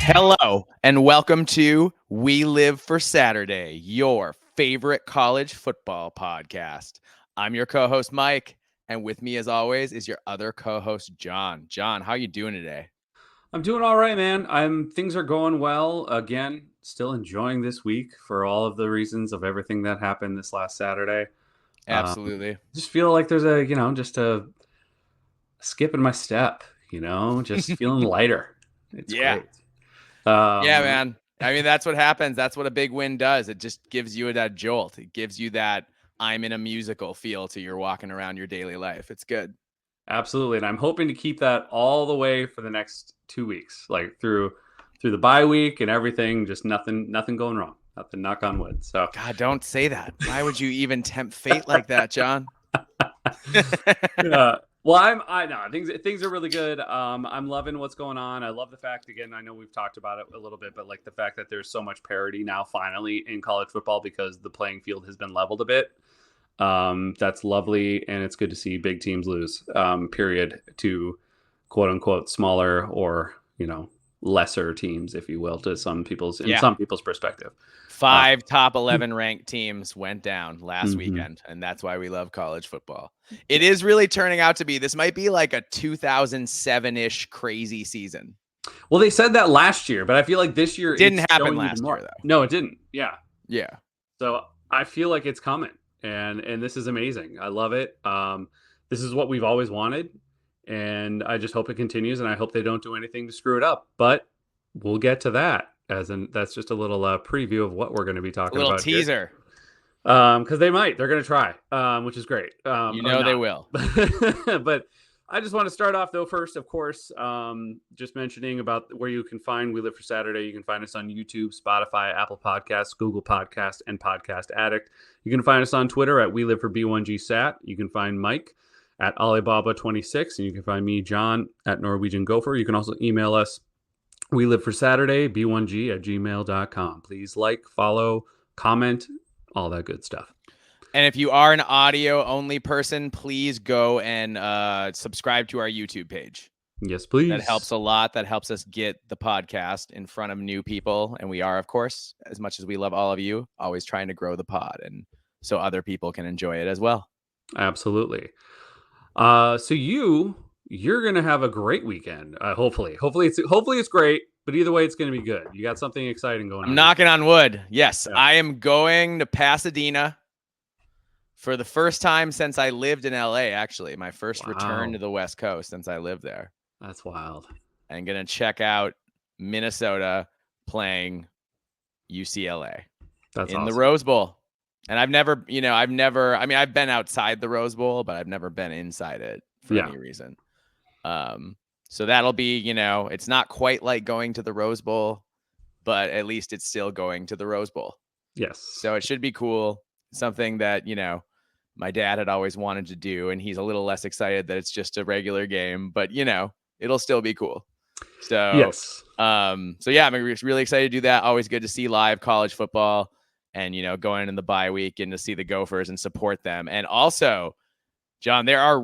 Hello, and welcome to We Live for Saturday, your favorite college football podcast. I'm your co-host, Mike, and with me, as always, is your other co-host, John. John, how you doing today? I'm doing all right, man. Things are going well. Again, still enjoying this week for all of the reasons of everything that happened this last Saturday. Absolutely. Just feel like there's just a skip in my step, just feeling lighter. It's Yeah. great. Yeah, Um, man. I mean, that's what happens. That's what a big win does. It just gives you that jolt. It gives you that I'm in a musical feel to your walking around your daily life. It's good. Absolutely. And I'm hoping to keep that all the way for the next 2 weeks, like through the bye week and everything, just nothing going wrong. Nothing, knock on wood. So God, don't say that. Why would you even tempt fate like that, John? Well, I know things are really good. I'm loving what's going on. I love the fact, again, I know we've talked about it a little bit, but like the fact that there's so much parity now finally in college football because the playing field has been leveled a bit. That's lovely, and it's good to see big teams lose. Period, to quote unquote smaller or lesser teams, if you will, to some people's perspective. 5 top 11 ranked teams went down last Mhm. weekend, and that's why we love college football. It is really turning out to be, this might be like a 2007-ish crazy season. Well, they said that last year, but I feel like this year Didn't it's happen showing last even more. year, though. No, it didn't. Yeah. Yeah. So I feel like it's coming, and this is amazing. I love it. This is what we've always wanted, and I just hope it continues, and I hope they don't do anything to screw it up. But we'll get to that. That's just a little preview of what we're going to be talking about. A little teaser. Because they might. They're going to try, which is great. They will. But I just want to start off, though, first, of course, just mentioning about where you can find We Live for Saturday. You can find us on YouTube, Spotify, Apple Podcasts, Google Podcasts, and Podcast Addict. You can find us on Twitter at We Live for B1GSat. You can find Mike at Alibaba26, and you can find me, John, at Norwegian Gopher. You can also email us, We Live for Saturday, b1g@gmail.com. Please like, follow, comment, all that good stuff. And if you are an audio-only person, please go and subscribe to our YouTube page. Yes, please. That helps a lot. That helps us get the podcast in front of new people. And we are, of course, as much as we love all of you, always trying to grow the pod and so other people can enjoy it as well. Absolutely. So you're gonna have a great weekend. Hopefully it's great. But either way, it's gonna be good. You got something exciting going on. I'm knocking on wood. Yes, Yeah. I am going to Pasadena for the first time since I lived in LA. Actually, my first return to the West Coast since I lived there. That's wild. I'm gonna check out Minnesota playing UCLA That's in awesome. the Rose Bowl. And I've been outside the Rose Bowl, but I've never been inside it for any reason. So that'll be, it's not quite like going to the Rose Bowl, but at least it's still going to the Rose Bowl. Yes. So it should be cool. Something that, my dad had always wanted to do, and he's a little less excited that it's just a regular game, but it'll still be cool. So, yes. So yeah, I'm really excited to do that. Always good to see live college football and, going in the bye week and to see the Gophers and support them. And also, John, there are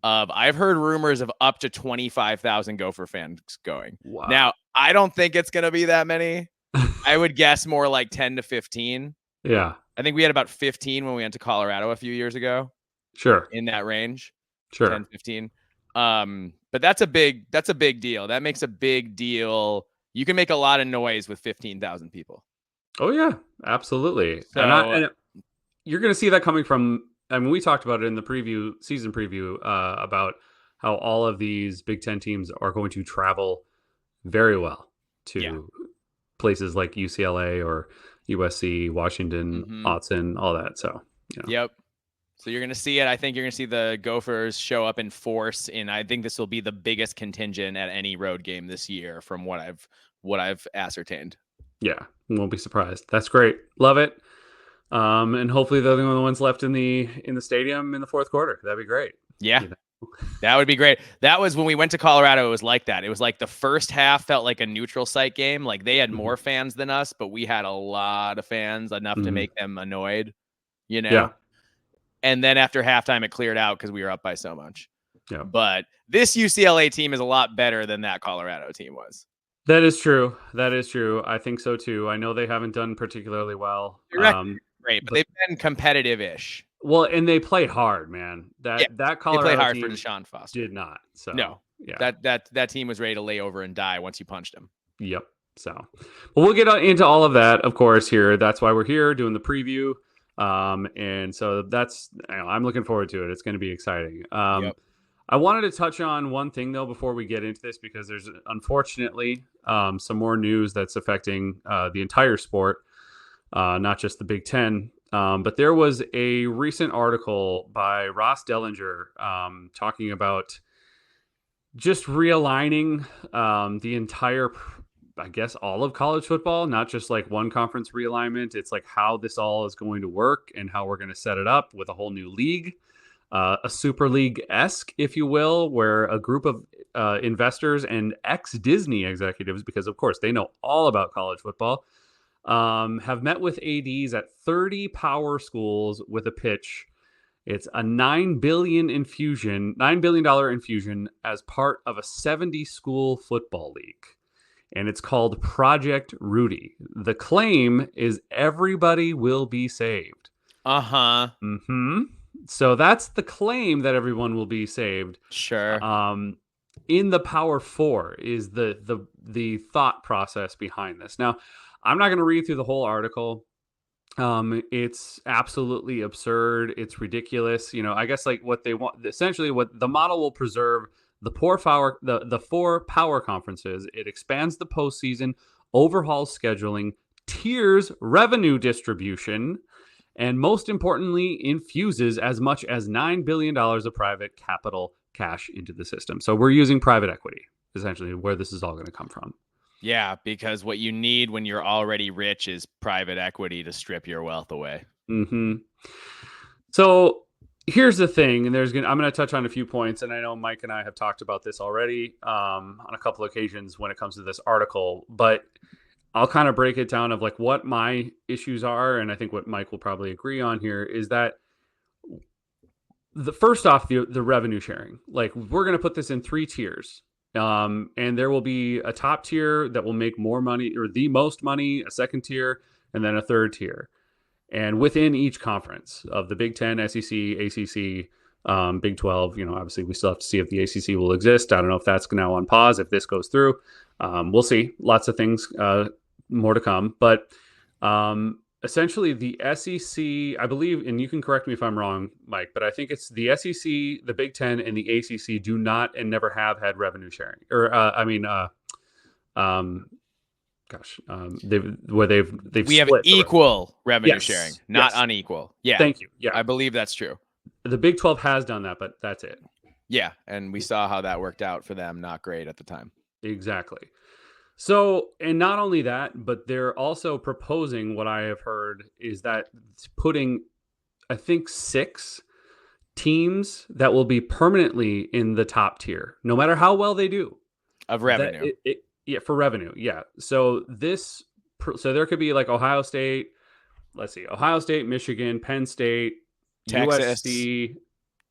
I've heard rumors of up to 25,000 Gopher fans going. Wow. Now, I don't think it's going to be that many. I would guess more like 10 to 15. Yeah. I think we had about 15 when we went to Colorado a few years ago. Sure. In that range. Sure. 10, 15. But that's a big deal. That makes a big deal. You can make a lot of noise with 15,000 people. Oh yeah, absolutely. So, and you're going to see that coming from, we talked about it in the season preview, about how all of these Big Ten teams are going to travel very well to places like UCLA or USC, Washington, Autzen, all that. So, Yep. So you're going to see it. I think you're going to see the Gophers show up in force, and I think this will be the biggest contingent at any road game this year from what I've ascertained. Yeah. Won't be surprised. That's great. Love it. And hopefully they're the only ones left in the stadium in the fourth quarter. That'd be great. Yeah. That would be great. That was when we went to Colorado. It was like that. It was like the first half felt like a neutral site game. Like they had more fans than us, but we had a lot of fans, enough to make them annoyed, Yeah. And then after halftime, it cleared out because we were up by so much. Yeah. But this UCLA team is a lot better than that Colorado team was. That is true. That is true. I think so too. I know they haven't done particularly well. Their record is great, but they've been competitive-ish. Well, and they played hard, man. That They Colorado played hard team for Deshaun Foster. did not. So No, yeah, that team was ready to lay over and die once you punched him. Yep. So, well, we'll get into all of that, of course. Here, that's why we're here doing the preview. And so I'm looking forward to it. It's going to be exciting. Yep. I wanted to touch on one thing though before we get into this, because there's unfortunately some more news that's affecting the entire sport, not just the Big Ten. But there was a recent article by Ross Dellinger talking about just realigning the entire, I guess, all of college football, not just like one conference realignment. It's like how this all is going to work and how we're going to set it up with a whole new league, a super league-esque, if you will, where a group of investors and ex-Disney executives, because of course they know all about college football, have met with ADs at 30 power schools with a pitch. It's a $9 billion infusion as part of a 70-school football league. And it's called Project Rudy. The claim is everybody will be saved. Uh-huh. Mm-hmm. So that's the claim, that everyone will be saved. Sure. In the Power Four is the thought process behind this. Now, I'm not going to read through the whole article. It's absolutely absurd. It's ridiculous. I guess like what they want, essentially what the model will preserve the four power conferences. It expands the postseason, overhauls scheduling, tiers revenue distribution, and most importantly, infuses as much as $9 billion of private capital cash into the system. So we're using private equity, essentially, where this is all going to come from. Yeah, because what you need when you're already rich is private equity to strip your wealth away. Mm-hmm. So here's the thing, and I'm going to touch on a few points, and I know Mike and I have talked about this already on a couple of occasions when it comes to this article, but I'll kind of break it down of like what my issues are, and I think what Mike will probably agree on here is that first off, the revenue sharing. Like, we're going to put this in 3 tiers. And there will be a top tier that will make more money, or the most money, a second tier, and then a third tier. And within each conference of the Big Ten, SEC, ACC, Big 12, obviously we still have to see if the ACC will exist. I don't know if that's now on pause, if this goes through. We'll see. Lots of things, more to come. But essentially the SEC, I believe, and you can correct me if I'm wrong, Mike, but I think it's the SEC, the Big Ten, and the ACC do not and never have had revenue sharing. Or we have equal revenue sharing, not unequal. Yeah, thank you. Yeah, I believe that's true. The Big 12 has done that, but that's it. Yeah, and we saw how that worked out for them. Not great at the time. Exactly. So, and not only that, but they're also proposing, what I have heard is that putting, I think, 6 teams that will be permanently in the top tier, no matter how well they do. Of revenue. For revenue. Yeah. So there could be like Ohio State, Michigan, Penn State, Texas, USC,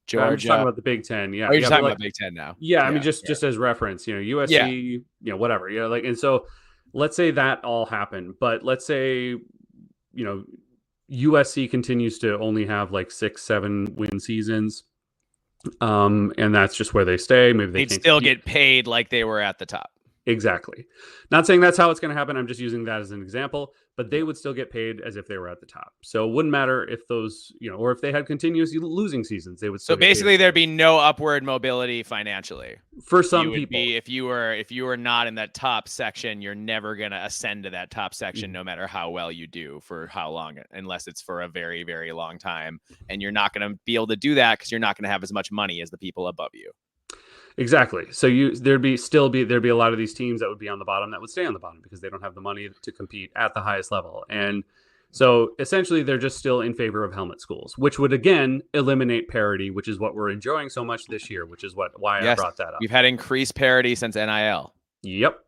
Georgia. I'm just talking about the Big Ten. Yeah. Oh, you're talking about Big Ten now. Yeah. I mean, just as reference, USC, whatever. And so let's say that all happened, but let's say, USC continues to only have like 6-7 win seasons. And that's just where they stay. Maybe they'd still get paid like they were at the top. Exactly. Not saying that's how it's going to happen. I'm just using that as an example, but they would still get paid as if they were at the top. So it wouldn't matter if those, or if they had continuous losing seasons, they would still. So basically there'd be no upward mobility financially for some people. If you were not in that top section, you're never going to ascend to that top section, no matter how well you do for how long, unless it's for a very, very long time. And you're not going to be able to do that because you're not going to have as much money as the people above you. Exactly. So there'd be a lot of these teams that would be on the bottom that would stay on the bottom because they don't have the money to compete at the highest level. And so essentially they're just still in favor of helmet schools, which would again eliminate parity, which is what we're enjoying so much this year, which is why I brought that up. We've had increased parity since NIL. Yep.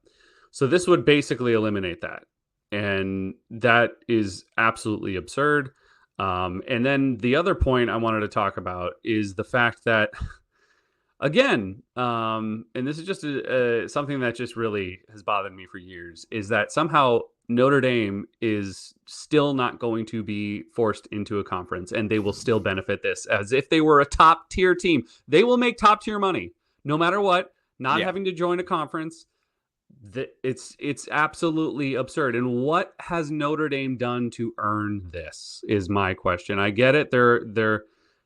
So this would basically eliminate that. And that is absolutely absurd. And then the other point I wanted to talk about is the fact that again, and this is just something that just really has bothered me for years, is that somehow Notre Dame is still not going to be forced into a conference, and they will still benefit this as if they were a top tier team. They will make top tier money no matter what, not having to join a conference. It's absolutely absurd. And what has Notre Dame done to earn this is my question. I get it. They're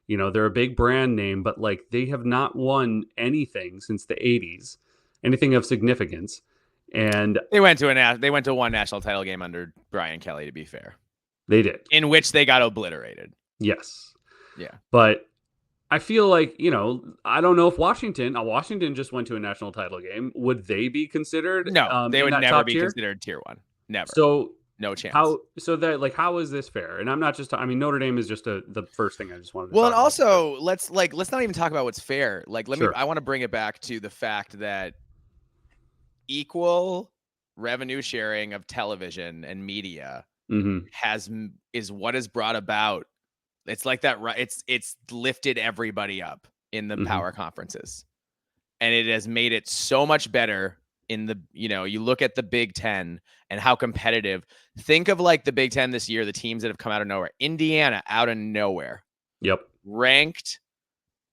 a big brand name, but like they have not won anything since the 80s, anything of significance. And they went to one national title game under Brian Kelly, to be fair. They did. In which they got obliterated. Yes. Yeah. But I feel like, I don't know if Washington just went to a national title game. Would they be considered? No, they would never be considered tier one. Never. So no chance. How is this fair? And I'm not just, Notre Dame is just the first thing I just wanted to Well, and also let's not even talk about what's fair. Like, I want to bring it back to the fact that equal revenue sharing of television and media is what has brought about. It's like that, right? It's lifted everybody up in the power conferences, and it has made it so much better in the, you look at the Big Ten and how competitive. Think of like the Big Ten this year, the teams that have come out of nowhere. Indiana out of nowhere. Yep. Ranked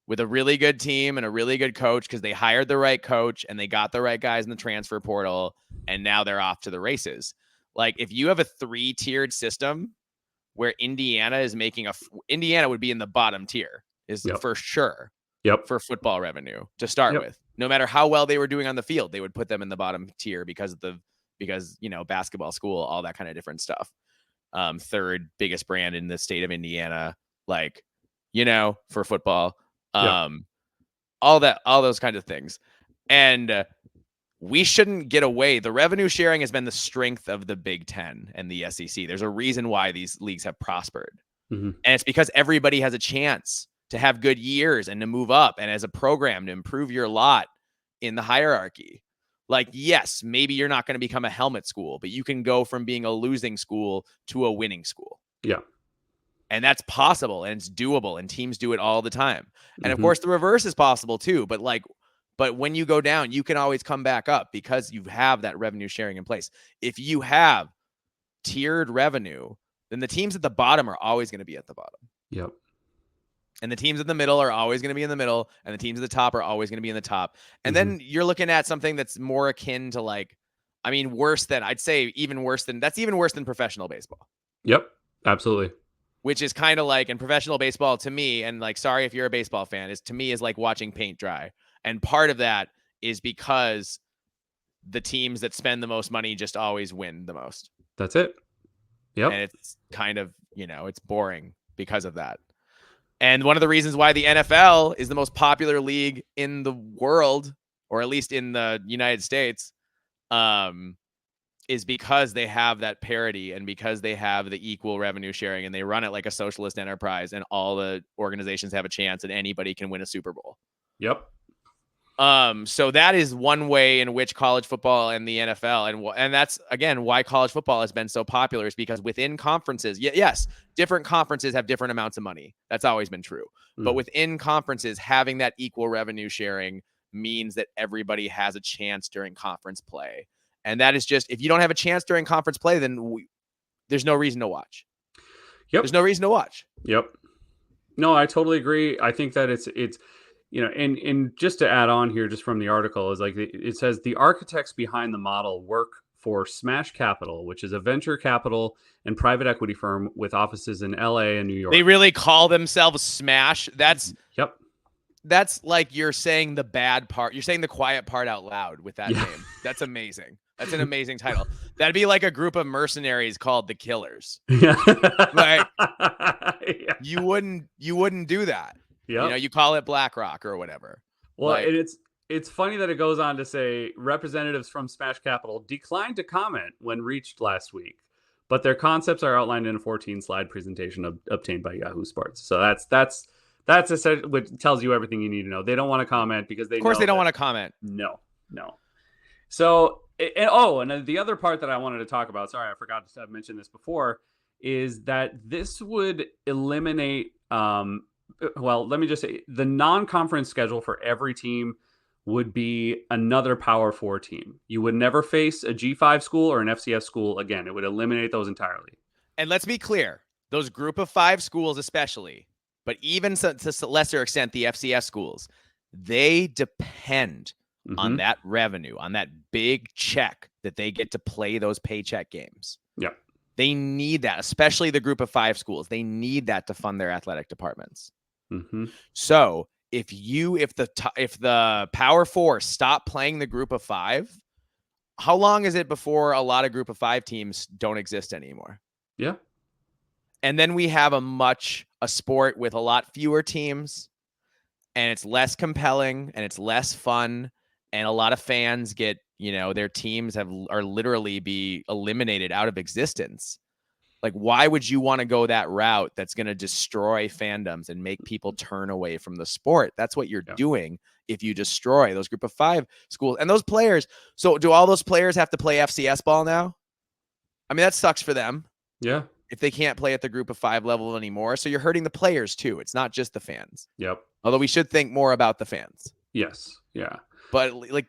with a really good team and a really good coach because they hired the right coach and they got the right guys in the transfer portal, and now they're off to the races. Like, if you have a 3-tiered system where Indiana would be in the bottom tier for sure. Yep. For football revenue to start with. No matter how well they were doing on the field, they would put them in the bottom tier because basketball school, all that kind of different stuff. Third biggest brand in the state of Indiana, for football. All those kinds of things. And we shouldn't get away. The revenue sharing has been the strength of the Big Ten and the SEC. There's a reason why these leagues have prospered. And it's because everybody has a chance to have good years and to move up, and as a program to improve your lot in the hierarchy. Like, yes, maybe you're not going to become a helmet school, but you can go from being a losing school to a winning school. Yeah. And that's possible, and it's doable, and teams do it all the time. And of course the reverse is possible too. But when you go down, you can always come back up because you have that revenue sharing in place. If you have tiered revenue, then the teams at the bottom are always going to be at the bottom. Yep. And the teams in the middle are always going to be in the middle, and the teams at the top are always going to be in the top. And then you're looking at something that's more akin to even worse than professional baseball. Yep, absolutely. Which is kind of like, in professional baseball to me, and sorry if you're a baseball fan, is like watching paint dry. And part of that is because the teams that spend the most money just always win the most. That's it. Yep. And it's kind of, it's boring because of that. And one of the reasons why the NFL is the most popular league in the world, or at least in the United States, is because they have that parity and because they have the equal revenue sharing, and they run it like a socialist enterprise, and all the organizations have a chance and anybody can win a Super Bowl. Yep. So that is one way in which college football and the NFL, and that's again why college football has been so popular, is because within conferences, yes, different conferences have different amounts of money. That's always been true. But within conferences, having that equal revenue sharing means that everybody has a chance during conference play. And that is just, if you don't have a chance during conference play, then there's no reason to watch. Yep. There's no reason to watch. Yep. No, I totally agree. I think that it's and just to add on here, just from the article, is like, it says the architects behind the model work for Smash Capital, which is a venture capital and private equity firm with offices in LA and New York. They really call themselves Smash. Yep. That's like you're saying the bad part. You're saying the quiet part out loud with that name. That's amazing. That's an amazing title. That'd be like a group of mercenaries called the Killers. Yeah. Like, you wouldn't do that. Yeah. You call it BlackRock or whatever. Well, and it's funny that it goes on to say representatives from Smash Capital declined to comment when reached last week, but their concepts are outlined in a 14-slide presentation obtained by Yahoo Sports. So that's what tells you everything you need to know. They don't want to comment because they, of course, they don't want to comment. No. So, and the other part that I wanted to talk about, sorry, I forgot to mention this before, is that this would eliminate well, let me just say the non-conference schedule for every team would be another Power 4 team. You would never face a G5 school or an FCS school again. It would eliminate those entirely. And let's be clear, those group of 5 schools especially, but even to a lesser extent, the FCS schools, they depend on that revenue, on that big check that they get to play those paycheck games. Yeah. They need that, especially the group of 5 schools. They need that to fund their athletic departments. So if the Power 4 stop playing the group of 5, how long is it before a lot of group of 5 teams don't exist anymore? Yeah. And then we have a sport with a lot fewer teams, and it's less compelling and it's less fun. And a lot of fans get, their teams are literally be eliminated out of existence. Like, why would you want to go that route that's going to destroy fandoms and make people turn away from the sport? That's what you're doing if you destroy those group of 5 schools and those players. So do all those players have to play FCS ball now? I mean, that sucks for them. Yeah. If they can't play at the group of 5 level anymore. So you're hurting the players too. It's not just the fans. Yep. Although we should think more about the fans. Yes. Yeah. But it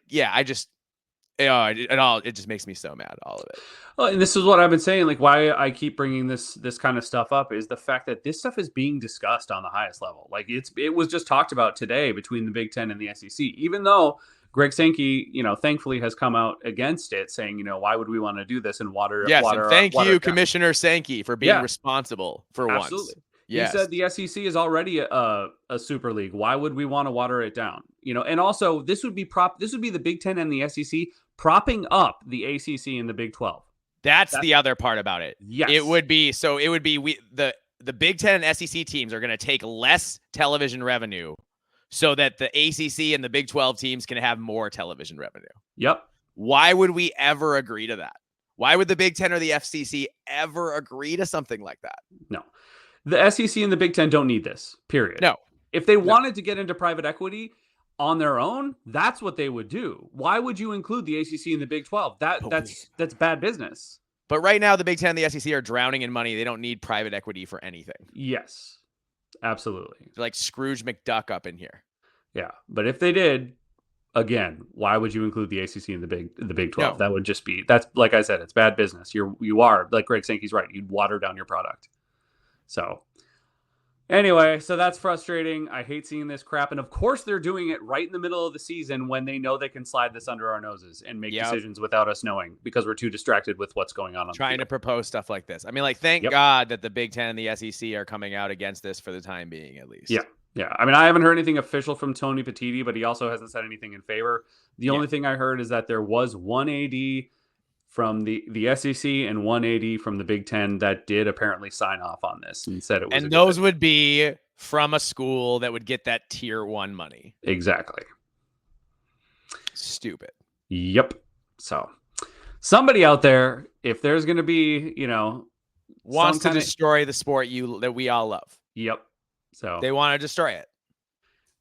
just makes me so mad, all of it. Well, and this is what I've been saying, like why I keep bringing this kind of stuff up is the fact that this stuff is being discussed on the highest level. Like it was just talked about today between the Big Ten and the SEC, even though Greg Sankey, thankfully has come out against it saying, why would we want to do this and water? Yes. water, And thank water you, Commissioner Sankey, for being responsible for Absolutely. once. Yes. He said the SEC is already a super league. Why would we want to water it down? And also this would be the Big Ten and the SEC propping up the ACC and the Big 12. That's the other part about it. Yes. It would be the Big Ten and SEC teams are going to take less television revenue so that the ACC and the Big 12 teams can have more television revenue. Yep. Why would we ever agree to that? Why would the Big Ten or the FCC ever agree to something like that? No. The SEC and the Big Ten don't need this, period. No. If they wanted to get into private equity on their own, that's what they would do. Why would you include the ACC and the Big 12? That's bad business. But right now, the Big Ten and the SEC are drowning in money. They don't need private equity for anything. Yes, absolutely. They're like Scrooge McDuck up in here. Yeah, but if they did, again, why would you include the ACC and the Big 12? No. That would just be, that's like I said, it's bad business. You are like Greg Sankey's right. You'd water down your product. So anyway, so that's frustrating. I hate seeing this crap. And of course they're doing it right in the middle of the season when they know they can slide this under our noses and make decisions without us knowing because we're too distracted with what's going on. Trying to propose stuff like this. I mean, like, thank God that the Big Ten and the SEC are coming out against this for the time being, at least. Yeah. Yeah. I mean, I haven't heard anything official from Tony Petitti, but he also hasn't said anything in favor. The only thing I heard is that there was one AD from the SEC and one AD from the Big Ten that did apparently sign off on this and said it was. And those would be from a school that would get that tier 1 money. Exactly. Stupid. Yep. So somebody out there, if there's going to be, wants to destroy the sport that we all love. Yep. So they want to destroy it.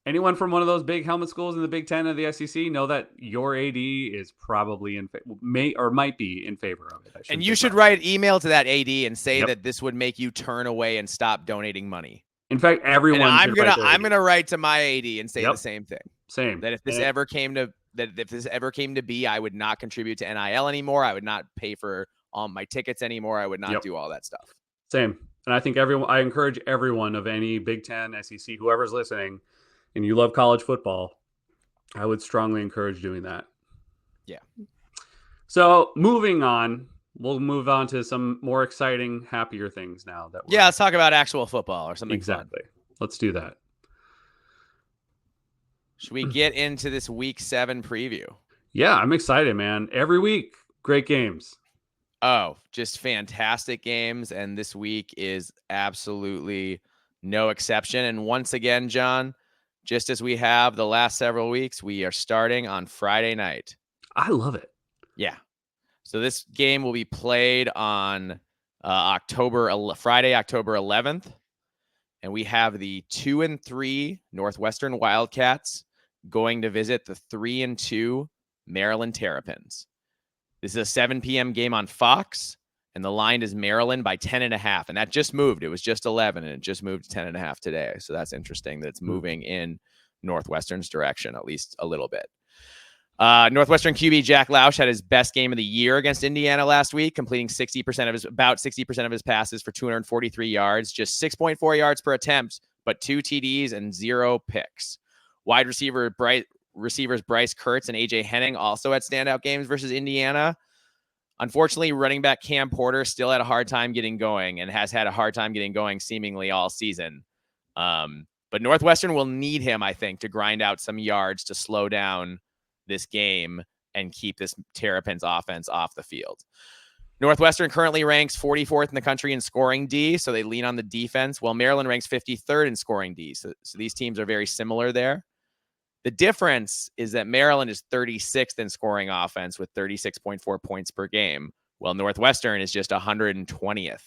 Anyone from one of those big helmet schools in the Big Ten or the SEC, know that your AD is probably might be in favor of it. And you should write email to that AD and say that this would make you turn away and stop donating money. In fact, everyone. And I'm gonna write to my AD and say the same thing. Same. That if this ever came to be, I would not contribute to NIL anymore. I would not pay for all my tickets anymore. I would not do all that stuff. Same. And I think I encourage everyone of any Big Ten, SEC, whoever's listening, and you love college football, I would strongly encourage doing that. Yeah. So moving on, we'll move on to some more exciting, happier things now. Let's talk about actual football or something. Exactly. Fun. Let's do that. Should we get into this Week 7 preview? Yeah, I'm excited, man. Every week, great games. Oh, just fantastic games. And this week is absolutely no exception. And once again, John, just as we have the last several weeks, we are starting on Friday night. I love it. Yeah. So this game will be played on Friday, October 11th. And we have the 2-3 Northwestern Wildcats going to visit the 3-2 Maryland Terrapins. This is a 7 p.m. game on Fox. And the line is Maryland by 10.5. And that just moved. It was just 11, and it just moved to 10.5 today. So that's interesting that it's moving in Northwestern's direction, at least a little bit. Northwestern QB Jack Lausch had his best game of the year against Indiana last week, completing about 60% of his passes for 243 yards, just 6.4 yards per attempt, but 2 TDs and 0 picks. Wide receivers Bryce Kurtz and AJ Henning also had standout games versus Indiana. Unfortunately, running back Cam Porter still had a hard time getting going and has had a hard time getting going seemingly all season. But Northwestern will need him, I think, to grind out some yards to slow down this game and keep this Terrapins offense off the field. Northwestern currently ranks 44th in the country in scoring D, so they lean on the defense, while Maryland ranks 53rd in scoring D. So these teams are very similar there. The difference is that Maryland is 36th in scoring offense with 36.4 points per game, while Northwestern is just 120th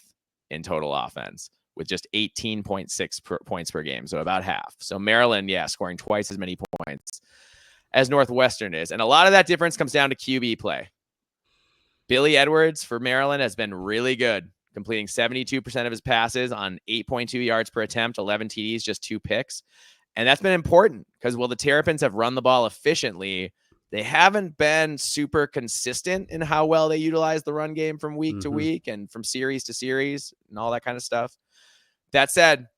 in total offense with just 18.6 points per game, so about half. So Maryland, scoring twice as many points as Northwestern is. And a lot of that difference comes down to QB play. Billy Edwards for Maryland has been really good, completing 72% of his passes on 8.2 yards per attempt, 11 TDs, just 2 picks. And that's been important because while the Terrapins have run the ball efficiently, they haven't been super consistent in how well they utilize the run game from week to week and from series to series and all that kind of stuff. That said,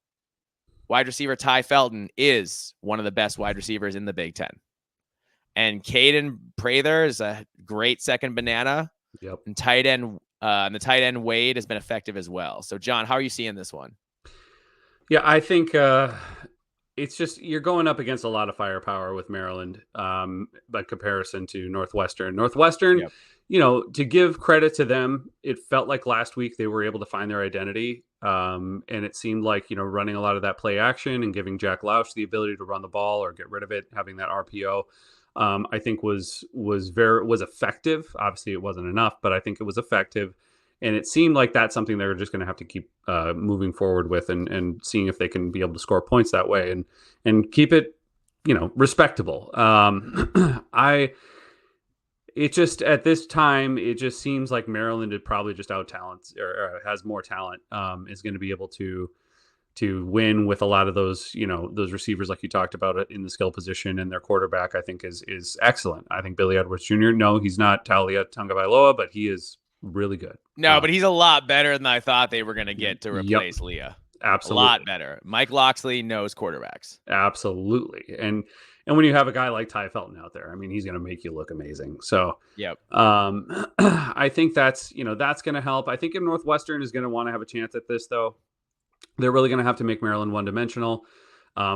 wide receiver Ty Felton is one of the best wide receivers in the Big Ten. And Caden Prather is a great second banana. Yep. And the tight end Wade has been effective as well. So, John, how are you seeing this one? Yeah, I think it's just you're going up against a lot of firepower with Maryland by comparison to Northwestern. Northwestern, to give credit to them, it felt like last week they were able to find their identity. And it seemed like, running a lot of that play action and giving Jack Lausch the ability to run the ball or get rid of it, having that RPO. I think was effective. Obviously, it wasn't enough, but I think it was effective. And it seemed like that's something they're just going to have to keep moving forward with and seeing if they can be able to score points that way and keep it, respectable. It just at this time, it just seems like Maryland is probably just out talent or has more talent, is going to be able to win with a lot of those, those receivers like you talked about in the skill position, and their quarterback, I think is excellent. I think Billy Edwards Jr. No, he's not Talia Tagovailoa, but he is really good. No, but he's a lot better than I thought they were going to get to replace Leah. Absolutely. A lot better. Mike Locksley knows quarterbacks. Absolutely. And when you have a guy like Ty Felton out there, I mean, he's going to make you look amazing. So, I think that's going to help. I think if Northwestern is going to want to have a chance at this, though, they're really going to have to make Maryland one-dimensional,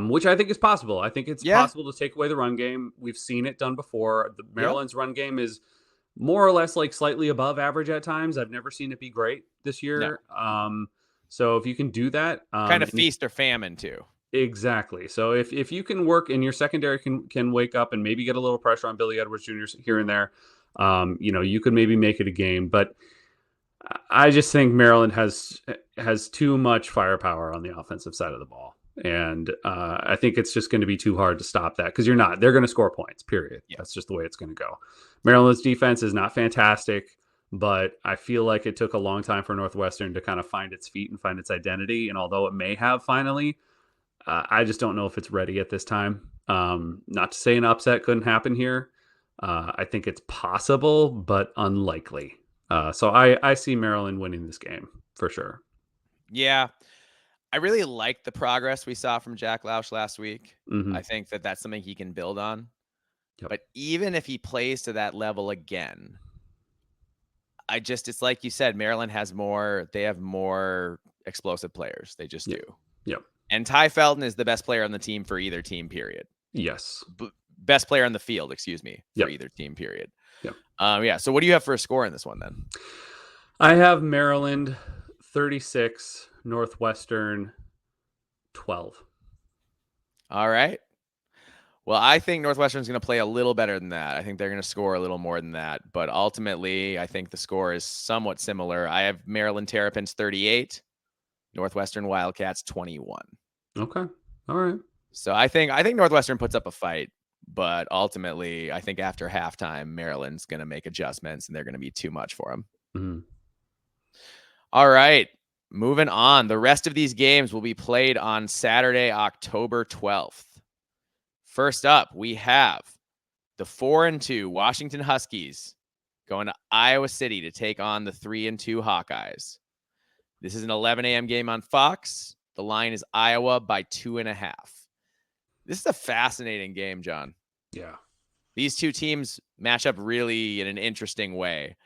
which I think is possible. I think it's possible to take away the run game. We've seen it done before. Maryland's run game is more or less like slightly above average at times. I've never seen it be great this year. No. So if you can do that, kind of feast or famine too. Exactly. So if you can work and your secondary can wake up and maybe get a little pressure on Billy Edwards Jr. here and there, you could maybe make it a game. But I just think Maryland has too much firepower on the offensive side of the ball. And I think it's just going to be too hard to stop that because they're going to score points, period. Yeah. That's just the way it's going to go. Maryland's defense is not fantastic, but I feel like it took a long time for Northwestern to kind of find its feet and find its identity. And although it may have finally, I just don't know if it's ready at this time. Not to say an upset couldn't happen here. I think it's possible, but unlikely. So I see Maryland winning this game for sure. Yeah. I really like the progress we saw from Jack Lausch last week. Mm-hmm. I think that that's something he can build on. Yep. But even if he plays to that level again, it's like you said, Maryland they have more explosive players. They just do. Yep. And Ty Felton is the best player on the team for either team, period. Yes. Best player on the field, for either team, period. Yep. So what do you have for a score in this one then? I have Maryland 36, Northwestern 12. All right. Well, I think Northwestern's going to play a little better than that. I think they're going to score a little more than that. But ultimately, I think the score is somewhat similar. I have Maryland Terrapins 38, Northwestern Wildcats 21. Okay. All right. So I think Northwestern puts up a fight, but ultimately, I think after halftime, Maryland's going to make adjustments, and they're going to be too much for them. Mm-hmm. All right. Moving on. The rest of these games will be played on Saturday, October 12th. First up, we have the 4-2 Washington Huskies going to Iowa City to take on the 3-2 Hawkeyes. This is an 11 a.m. game on Fox. The line is Iowa by 2.5. This is a fascinating game, John. Yeah. These two teams match up really in an interesting way.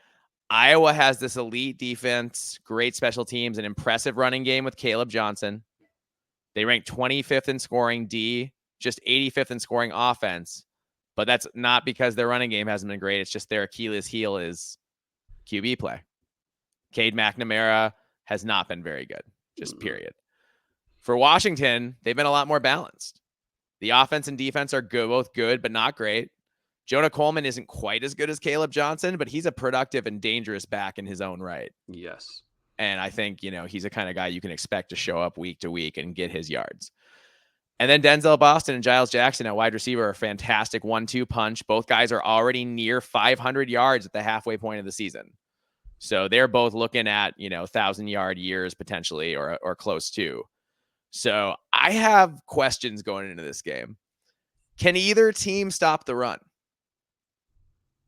Iowa has this elite defense, great special teams, an impressive running game with Caleb Johnson. They rank 25th in scoring D, just 85th in scoring offense. But that's not because their running game hasn't been great. It's just their Achilles heel is QB play. Cade McNamara has not been very good, just period. For Washington, they've been a lot more balanced. The offense and defense are good, both good, but not great. Jonah Coleman isn't quite as good as Caleb Johnson, but he's a productive and dangerous back in his own right. Yes. And I think, he's the kind of guy you can expect to show up week to week and get his yards. And then Denzel Boston and Giles Jackson at wide receiver are a fantastic 1-2 punch. Both guys are already near 500 yards at the halfway point of the season. So they're both looking at, 1,000-yard years potentially or close to. So I have questions going into this game. Can either team stop the run?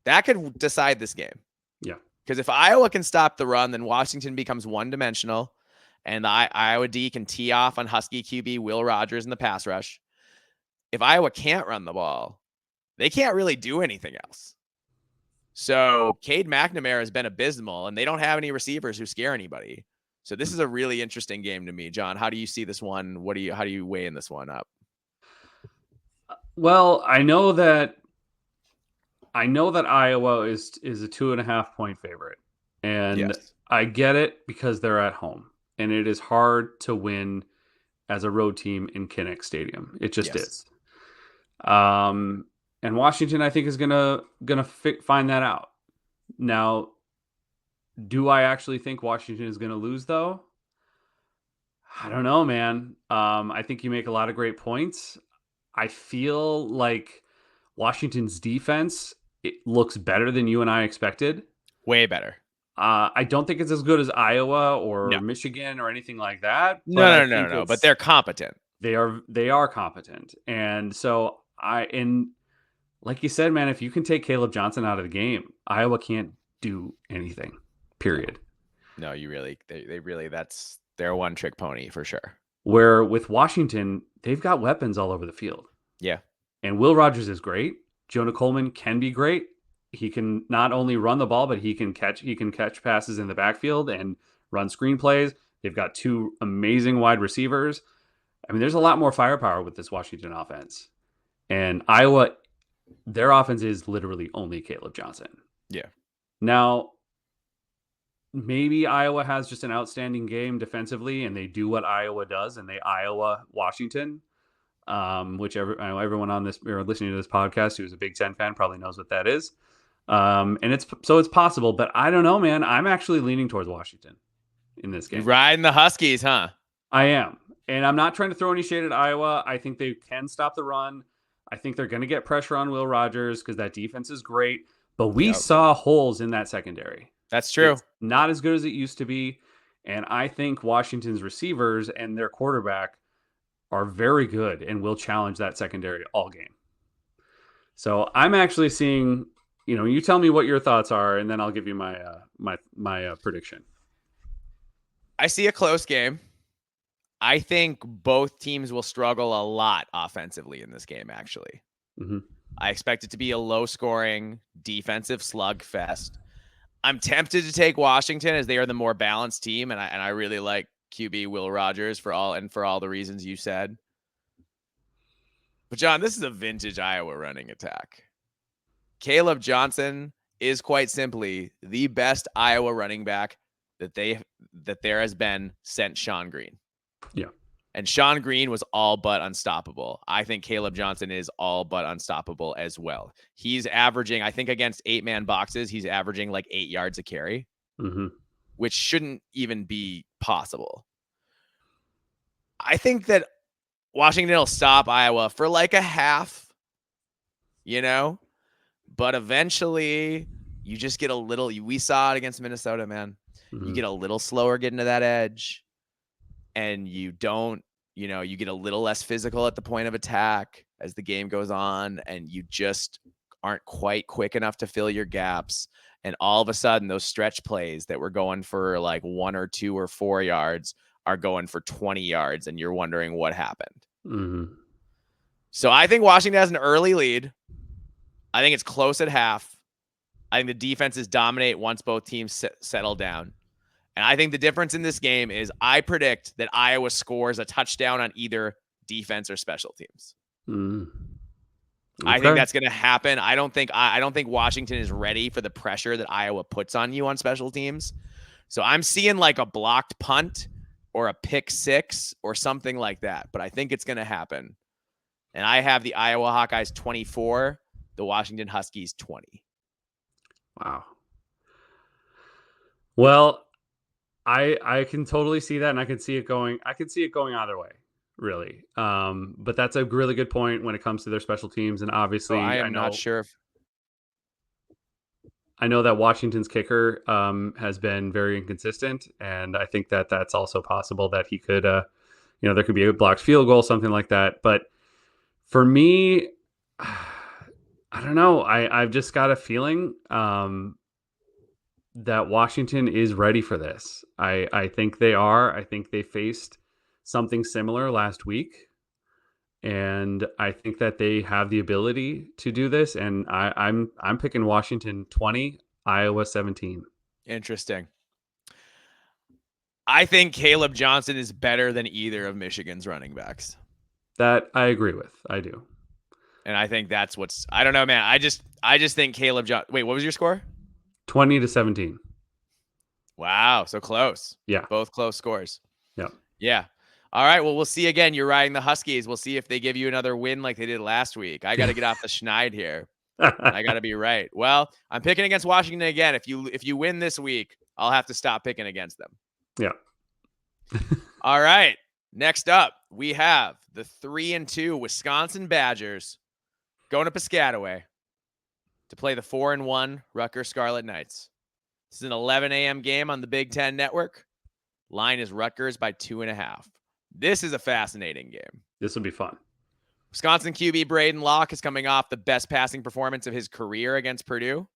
That could decide this game. Yeah. Because if Iowa can stop the run, then Washington becomes one-dimensional, and the Iowa D can tee off on Husky QB Will Rogers in the pass rush. If Iowa can't run the ball, they can't really do anything else. So Cade McNamara has been abysmal, and they don't have any receivers who scare anybody. So this is a really interesting game to me. John, how do you see this one? How do you weigh in this one up? Well, I know that Iowa is a 2.5 point favorite, and Yes. I get it because they're at home, and it is hard to win as a road team in Kinnick Stadium. It just is. And Washington, I think, is gonna find that out. Now, do I actually think Washington is gonna lose though? I don't know, man. I think you make a lot of great points. I feel like Washington's defense, it looks better than you and I expected. Way better. I don't think it's as good as Iowa or Michigan or anything like that. No. But they're competent. They are competent. And so like you said, man, if you can take Caleb Johnson out of the game, Iowa can't do anything, period. No, they really, that's their one trick pony for sure. Where with Washington, they've got weapons all over the field. Yeah. And Will Rogers is great. Jonah Coleman can be great. He can not only run the ball, but he can catch passes in the backfield and run screenplays. They've got two amazing wide receivers. I mean, there's a lot more firepower with this Washington offense. And Iowa, their offense is literally only Caleb Johnson. Yeah. Now, maybe Iowa has just an outstanding game defensively, and they do what Iowa does, and they Iowa Washington. Which everyone on this or listening to this podcast who's a Big Ten fan probably knows what that is. And it's possible, but I don't know, man. I'm actually leaning towards Washington in this game. You're riding the Huskies, huh? I am. And I'm not trying to throw any shade at Iowa. I think they can stop the run. I think they're going to get pressure on Will Rogers because that defense is great. But we saw holes in that secondary. That's true. It's not as good as it used to be. And I think Washington's receivers and their quarterback are very good and will challenge that secondary all game. So I'm actually seeing, you tell me what your thoughts are, and then I'll give you my my prediction. I see a close game. I think both teams will struggle a lot offensively in this game, actually. Mm-hmm. I expect it to be a low-scoring defensive slugfest. I'm tempted to take Washington as they are the more balanced team, and I really like QB Will Rogers for all the reasons you said. But John, this is a vintage Iowa running attack. Caleb Johnson is quite simply the best Iowa running back that there has been since Sean Green. Yeah. And Sean Green was all but unstoppable. I think Caleb Johnson is all but unstoppable as well. He's averaging, I think against 8-man boxes, he's averaging like 8 yards a carry. Mm-hmm. Which shouldn't even be possible. I think that Washington will stop Iowa for like a half, but eventually you just get a little, we saw it against Minnesota, man. You get a little slower getting to that edge, and you don't, you get a little less physical at the point of attack as the game goes on, and you just aren't quite quick enough to fill your gaps. And all of a sudden, those stretch plays that were going for like 1 or 2 or 4 yards are going for 20 yards, and you're wondering what happened. Mm-hmm. So I think Washington has an early lead. I think it's close at half. I think the defenses dominate once both teams settle down. And I think the difference in this game is I predict that Iowa scores a touchdown on either defense or special teams. Mm. Okay. I think that's going to happen. I don't think Washington is ready for the pressure that Iowa puts on you on special teams. So I'm seeing like a blocked punt or a pick six or something like that. But I think it's going to happen. And I have the Iowa Hawkeyes 24, the Washington Huskies 20. Wow. Well, I can totally see that, and I can see it going either way, really. But that's a really good point when it comes to their special teams, and obviously I am not sure if I know that Washington's kicker has been very inconsistent, and I think that that's also possible that he could there could be a blocked field goal, something like that. But for me, I don't know. I've just got a feeling that Washington is ready for this. I think they are. I think they faced something similar last week, and I think that they have the ability to do this. And I'm picking Washington 20, Iowa 17. Interesting. I think Caleb Johnson is better than either of Michigan's running backs. That I agree with. I do. And I think that's I don't know, man. I just think Caleb Johnson. Wait, what was your score? 20-17. Wow, so close. Yeah. Both close scores. Yeah. Yeah. All right, well, we'll see again. You're riding the Huskies. We'll see if they give you another win like they did last week. I got to get off the schneid here. I got to be right. Well, I'm picking against Washington again. If you win this week, I'll have to stop picking against them. Yeah. All right. Next up, we have the 3-2 Wisconsin Badgers going to Piscataway to play the 4-1 Rutgers Scarlet Knights. This is an 11 a.m. game on the Big Ten Network. Line is Rutgers by 2.5. This is a fascinating game. This will be fun. Wisconsin QB Braden Locke is coming off the best passing performance of his career against Purdue.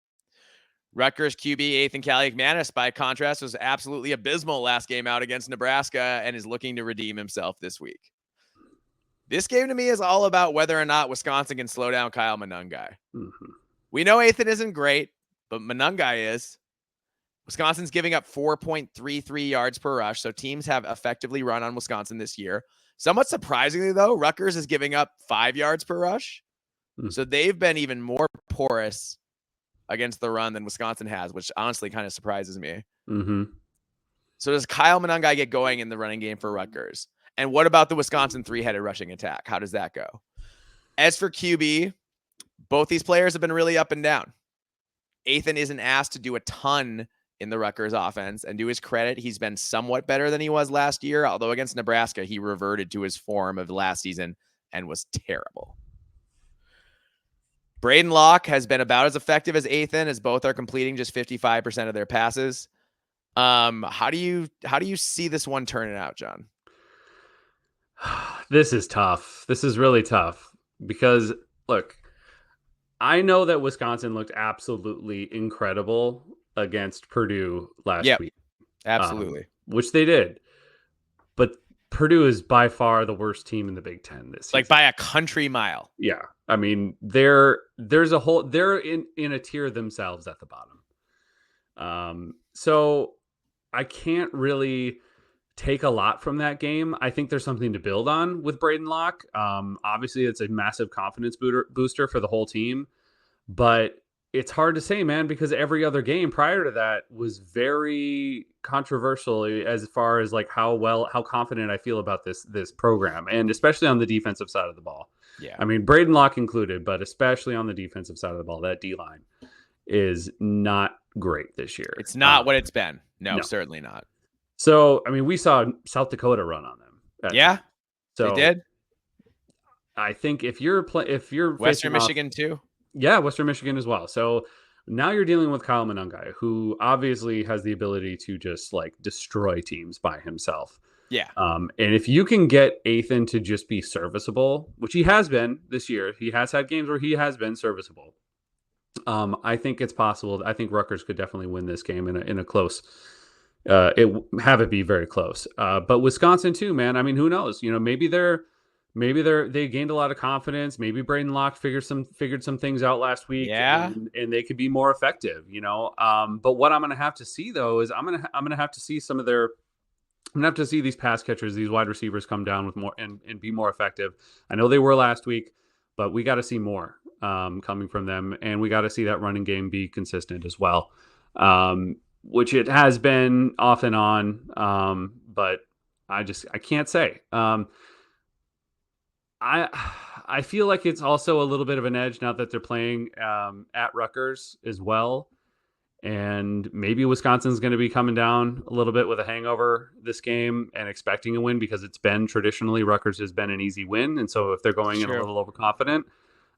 Rutgers QB Ethan Kaliakmanis, by contrast, was absolutely abysmal last game out against Nebraska and is looking to redeem himself this week. This game to me is all about whether or not Wisconsin can slow down Kyle Monangai. Mm-hmm. We know Ethan isn't great, but Monangai is. Wisconsin's giving up 4.33 yards per rush, so teams have effectively run on Wisconsin this year. Somewhat surprisingly, though, Rutgers is giving up 5 yards per rush. So they've been even more porous against the run than Wisconsin has, which honestly kind of surprises me. Mm-hmm. So does Kyle Monangai get going in the running game for Rutgers? And what about the Wisconsin 3-headed rushing attack? How does that go? As for QB, both these players have been really up and down. Ethan isn't asked to do a ton in the Rutgers offense, and to his credit, he's been somewhat better than he was last year, although against Nebraska, he reverted to his form of last season and was terrible. Braden Locke has been about as effective as Ethan, as both are completing just 55% of their passes. How do you see this one turning out, John? This is tough. This is really tough because, look, I know that Wisconsin looked absolutely incredible against Purdue last week. Absolutely. Which they did. But Purdue is by far the worst team in the Big Ten this season. Like by a country mile. Yeah. I mean, they're in a tier themselves at the bottom. So I can't really take a lot from that game. I think there's something to build on with Braden Locke. Obviously, it's a massive confidence booster for the whole team. But it's hard to say, man, because every other game prior to that was very controversial as far as like how confident I feel about this program, and especially on the defensive side of the ball. Yeah. I mean, Braden Locke included, but especially on the defensive side of the ball, that D-line is not great this year. It's not what it's been. No, certainly not. So, I mean, we saw South Dakota run on them. Yeah. So they did. I think if you're Western Michigan too. Yeah, Western Michigan as well. So Now you're dealing with Kyle Monangai, who obviously has the ability to just like destroy teams by himself. Yeah. And if you can get Ethan to just be serviceable, which he has been this year, he has had games where he has been serviceable. I think it's possible. I think Rutgers could definitely win this game in a close. Have it be very close. But Wisconsin too, man. I mean, who knows? They gained a lot of confidence. Maybe Braden Locke figured some things out last week, Yeah. and they could be more effective. But what I'm going to have to see though is I'm going to have to see some of their. I'm going to have to see these pass catchers, these wide receivers come down with more and be more effective. I know they were last week, but we got to see more coming from them. And we got to see that running game be consistent as well, which it has been off and on. But I can't say. I feel like it's also a little bit of an edge now that they're playing at Rutgers as well. And maybe Wisconsin's going to be coming down a little bit with a hangover this game and expecting a win because it's been traditionally Rutgers has been an easy win. And so if they're going in a little overconfident,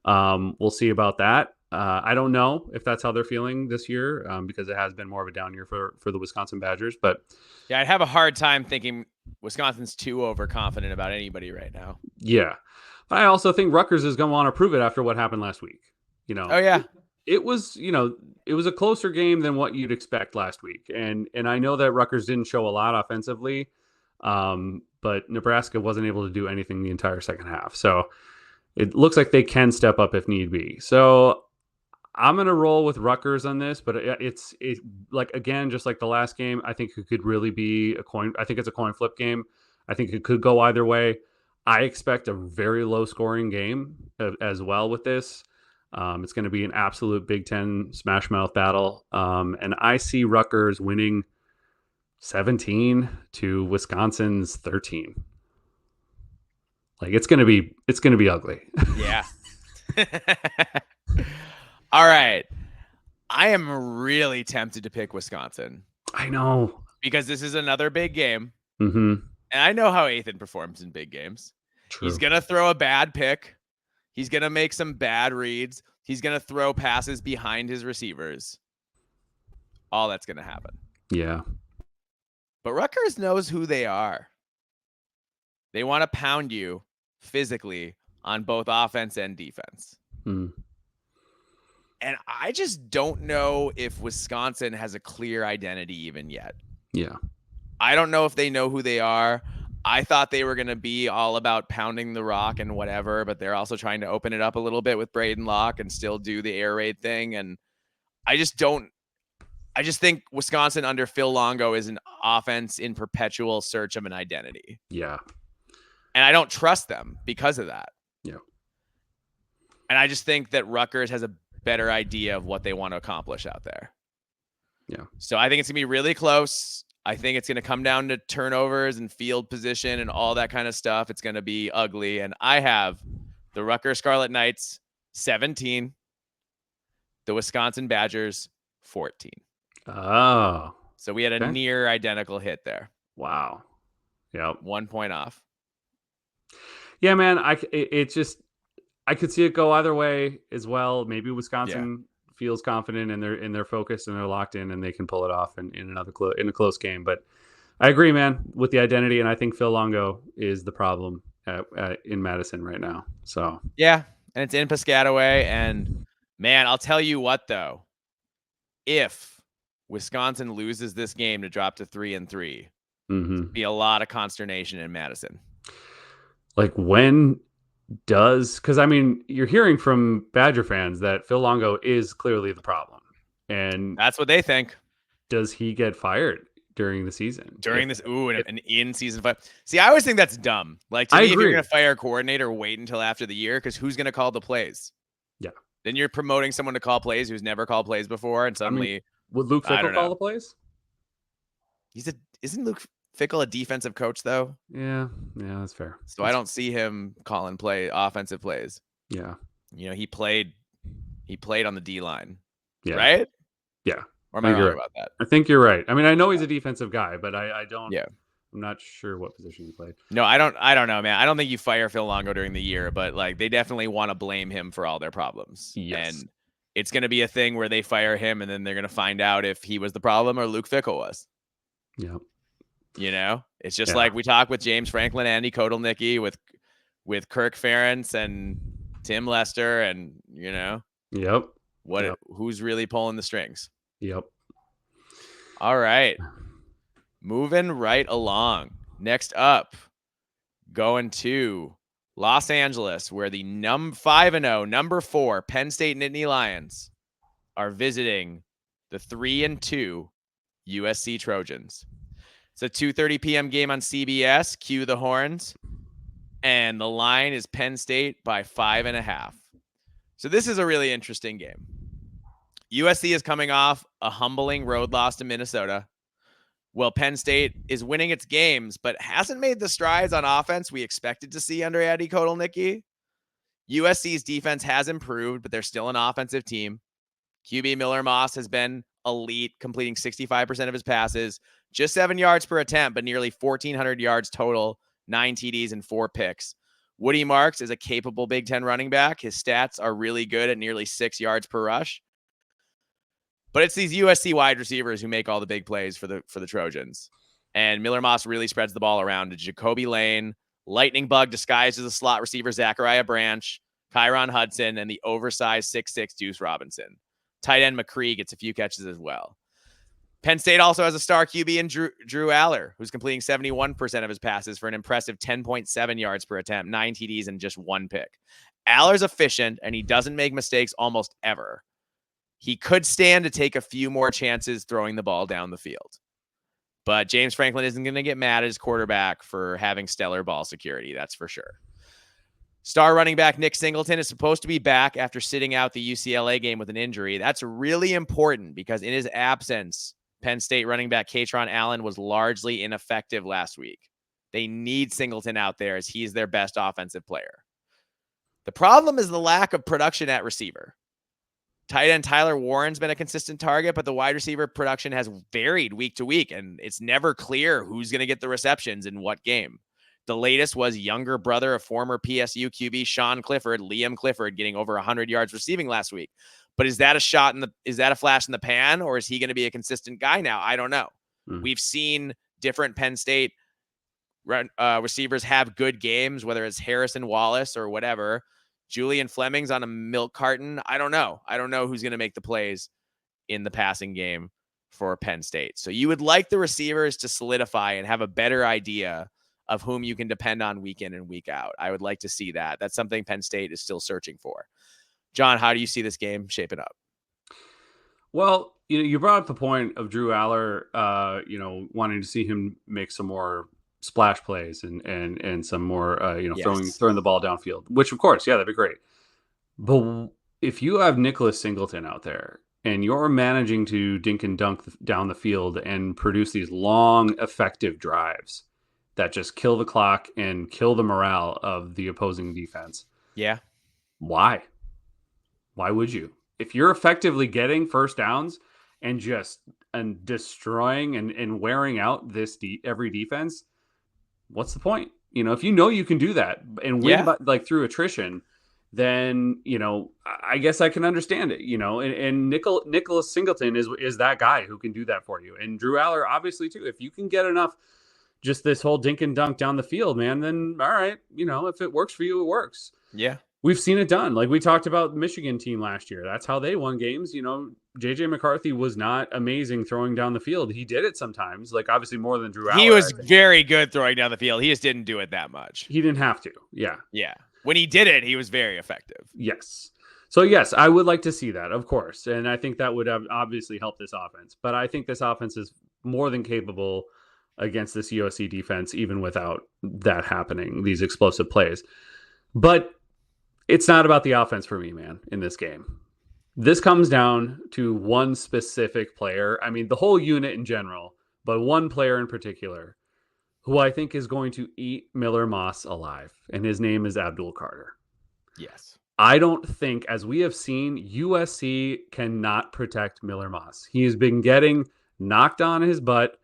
we'll see about that. I don't know if that's how they're feeling this year because it has been more of a down year for the Wisconsin Badgers. But yeah, I'd have a hard time thinking Wisconsin's too overconfident about anybody right now. Yeah. I also think Rutgers is going to want to prove it after what happened last week. Oh, yeah. It was a closer game than what you'd expect last week. And I know that Rutgers didn't show a lot offensively, but Nebraska wasn't able to do anything the entire second half. So it looks like they can step up if need be. So I'm going to roll with Rutgers on this, but it's like, again, just like the last game, I think it could really be I think it's a coin flip game. I think it could go either way. I expect a very low scoring game as well with this. It's going to be an absolute Big Ten smash mouth battle. And I see Rutgers winning 17 to Wisconsin's 13. Like it's going to be ugly. Yeah. All right. I am really tempted to pick Wisconsin. I know. Because this is another big game. Mm-hmm. And I know how Ethan performs in big games. True. He's going to throw a bad pick. He's going to make some bad reads. He's going to throw passes behind his receivers. All that's going to happen. Yeah. But Rutgers knows who they are. They want to pound you physically on both offense and defense. Mm. And I just don't know if Wisconsin has a clear identity even yet. Yeah. I don't know if they know who they are. I thought they were going to be all about pounding the rock and whatever, but they're also trying to open it up a little bit with Braden Locke and still do the air raid thing. And I just think Wisconsin under Phil Longo is an offense in perpetual search of an identity. Yeah. And I don't trust them because of that. Yeah. And I just think that Rutgers has a better idea of what they want to accomplish out there. Yeah. So I think it's going to be really close. I think it's going to come down to turnovers and field position and all that kind of stuff. It's going to be ugly. And I have the Rutgers Scarlet Knights 17, the Wisconsin Badgers 14. Oh. So we had a near identical hit there. Wow. Yeah. 1 point off. Yeah, man. I could see it go either way as well. Maybe Wisconsin feels confident and they're focused and they're locked in and they can pull it off in a close game. But I agree, man, with the identity, and I think Phil Longo is the problem in Madison right now. So yeah, and it's in Piscataway, and man, I'll tell you what though, if Wisconsin loses this game to drop to 3-3, be a lot of consternation in Madison. Like when because I mean, you're hearing from Badger fans that Phil Longo is clearly the problem, and that's what they think. Does he get fired during the season? An in-season fight? See, I always think that's dumb. Like, to me, if you're going to fire a coordinator, wait until after the year, because who's going to call the plays? Yeah. Then you're promoting someone to call plays who's never called plays before, and suddenly would Luke Fickell call the plays? Isn't Luke Fickell a defensive coach though? Yeah, that's fair. So I don't see him calling offensive plays. Yeah. He played on the D line. Yeah. Right? Yeah. Or am I wrong about that? I think you're right. I mean, I know he's a defensive guy, but I don't. Yeah. I'm not sure what position he played. No, I don't know, man. I don't think you fire Phil Longo during the year, but like they definitely want to blame him for all their problems. Yes. And it's going to be a thing where they fire him and then they're going to find out if he was the problem or Luke Fickell was. Yep. You know, it's just like we talked with James Franklin, Andy Kotelnicki, with Kirk Ferentz and Tim Lester, and you know, who's really pulling the strings? Yep. All right, moving right along. Next up, going to Los Angeles, where the 5-0, number 4 Penn State Nittany Lions are visiting the 3-2 USC Trojans. It's a 2:30 p.m. game on CBS. Cue the horns. And the line is Penn State by 5.5. So this is a really interesting game. USC is coming off a humbling road loss to Minnesota. Well, Penn State is winning its games, but hasn't made the strides on offense we expected to see under Andy Kotelnicki. USC's defense has improved, but they're still an offensive team. QB Miller Moss has been elite, completing 65% of his passes, just 7 yards per attempt, but nearly 1,400 yards total, 9 TDs and 4 picks. Woody Marks is a capable Big Ten running back. His stats are really good at nearly 6 yards per rush. But it's these USC wide receivers who make all the big plays for the Trojans. And Miller Moss really spreads the ball around to Jacoby Lane, lightning bug disguised as a slot receiver Zachariah Branch, Kyron Hudson, and the oversized 6'6" Deuce Robinson. Tight end McCree gets a few catches as well. Penn State also has a star QB in Drew Aller, who's completing 71% of his passes for an impressive 10.7 yards per attempt, 9 TDs, and just 1 pick. Aller's efficient, and he doesn't make mistakes almost ever. He could stand to take a few more chances throwing the ball down the field. But James Franklin isn't going to get mad at his quarterback for having stellar ball security, that's for sure. Star running back Nick Singleton is supposed to be back after sitting out the UCLA game with an injury. That's really important because in his absence, Penn State running back Katron Allen was largely ineffective last week. They need Singleton out there as he's their best offensive player. The problem is the lack of production at receiver. Tight end Tyler Warren's been a consistent target, but the wide receiver production has varied week to week, and it's never clear who's going to get the receptions in what game. The latest was younger brother of former PSU QB Sean Clifford, Liam Clifford, getting over 100 yards receiving last week. But is that a flash in the pan, or is he going to be a consistent guy now? I don't know. We've seen different Penn State receivers have good games, whether it's Harrison Wallace or whatever. Julian Fleming's on a milk carton. I don't know. I don't know who's going to make the plays in the passing game for Penn State. So you would like the receivers to solidify and have a better idea of whom you can depend on week in and week out. I would like to see that. That's something Penn State is still searching for. John, how do you see this game shaping up? Well, you brought up the point of Drew Aller, wanting to see him make some more splash plays and some more, throwing the ball downfield, which of course, yeah, that'd be great. But if you have Nicholas Singleton out there and you're managing to dink and dunk down the field and produce these long, effective drives that just kill the clock and kill the morale of the opposing defense. Yeah. Why would you? If you're effectively getting first downs and just destroying and wearing out every defense, what's the point? If you can do that and win through attrition, then, I guess I can understand it, and Nicholas Singleton is that guy who can do that for you. And Drew Aller, obviously too, if you can get enough, just this whole dink and dunk down the field, man, then all right. If it works for you, it works. Yeah. We've seen it done. Like we talked about the Michigan team last year. That's how they won games. JJ McCarthy was not amazing throwing down the field. He did it sometimes, like obviously more than Drew Aller. He was very good throwing down the field. He just didn't do it that much. He didn't have to. Yeah. Yeah. When he did it, he was very effective. Yes. So yes, I would like to see that, of course. And I think that would have obviously helped this offense. But I think this offense is more than capable against this USC defense, even without that happening, these explosive plays. But it's not about the offense for me, man, in this game. This comes down to one specific player. I mean, the whole unit in general, but one player in particular who I think is going to eat Miller Moss alive. And his name is Abdul Carter. Yes. I don't think, as we have seen, USC cannot protect Miller Moss. He has been getting knocked on his butt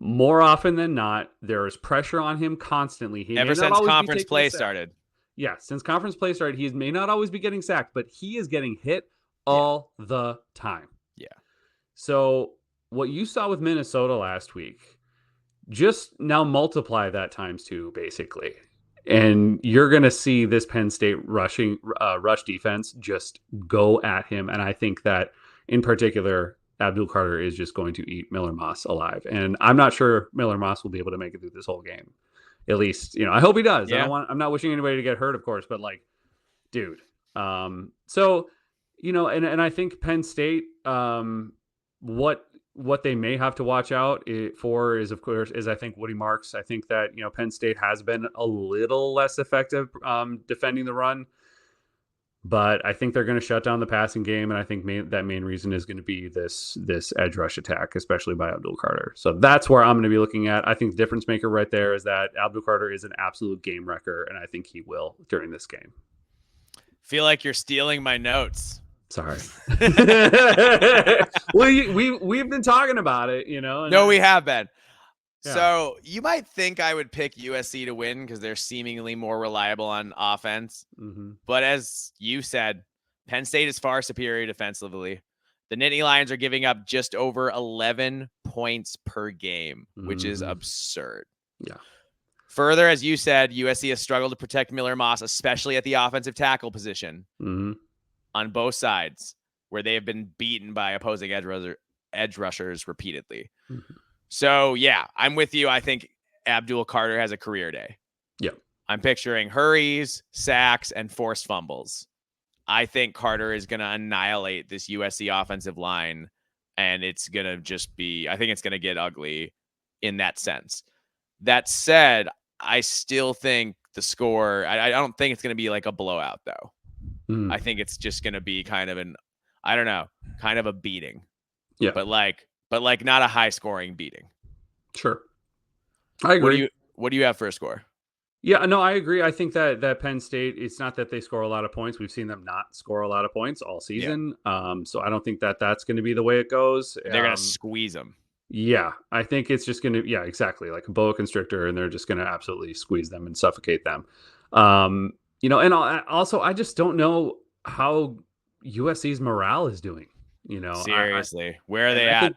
more often than not. There is pressure on him constantly. Ever since conference play started. Yeah, since conference play started, he may not always be getting sacked, but he is getting hit all the time. Yeah. So what you saw with Minnesota last week, just now multiply that times 2, basically. And you're going to see this Penn State rush defense just go at him. And I think that in particular, Abdul Carter is just going to eat Miller Moss alive. And I'm not sure Miller Moss will be able to make it through this whole game. At least, I hope he does. Yeah. I'm not wishing anybody to get hurt, of course, but like, dude. So, and I think Penn State, what they may have to watch out for is, of course, I think Woody Marks. I think that, Penn State has been a little less effective defending the run, but I think they're going to shut down the passing game. And I think that main reason is going to be this edge rush attack, especially by Abdul Carter. So that's where I'm going to be looking at. I think the difference maker right there is that Abdul Carter is an absolute game wrecker. And I think he will during this game. Feel like you're stealing my notes. Sorry. Well, we've been talking about it, No, we have been. Yeah. So you might think I would pick USC to win because they're seemingly more reliable on offense. Mm-hmm. But as you said, Penn State is far superior defensively. The Nittany Lions are giving up just over 11 points per game, which is absurd. Yeah. Further, as you said, USC has struggled to protect Miller Moss, especially at the offensive tackle position on both sides, where they have been beaten by opposing edge rushers repeatedly. Mm-hmm. So, yeah, I'm with you. I think Abdul Carter has a career day. Yeah. I'm picturing hurries, sacks, and forced fumbles. I think Carter is going to annihilate this USC offensive line, and it's going to just be, I think it's going to get ugly in that sense. That said, I still think the score, I don't think it's going to be like a blowout, though. I think it's just going to be kind of kind of a beating. Yeah. But not a high scoring beating. Sure. I agree. What do you have for a score? Yeah, no, I agree. I think that Penn State, it's not that they score a lot of points. We've seen them not score a lot of points all season. Yeah. So I don't think that's going to be the way it goes. They're going to squeeze them. Yeah, I think it's just going to, exactly, like a boa constrictor, and they're just going to absolutely squeeze them and suffocate them. And also I just don't know how USC's morale is doing. Seriously, where are they at?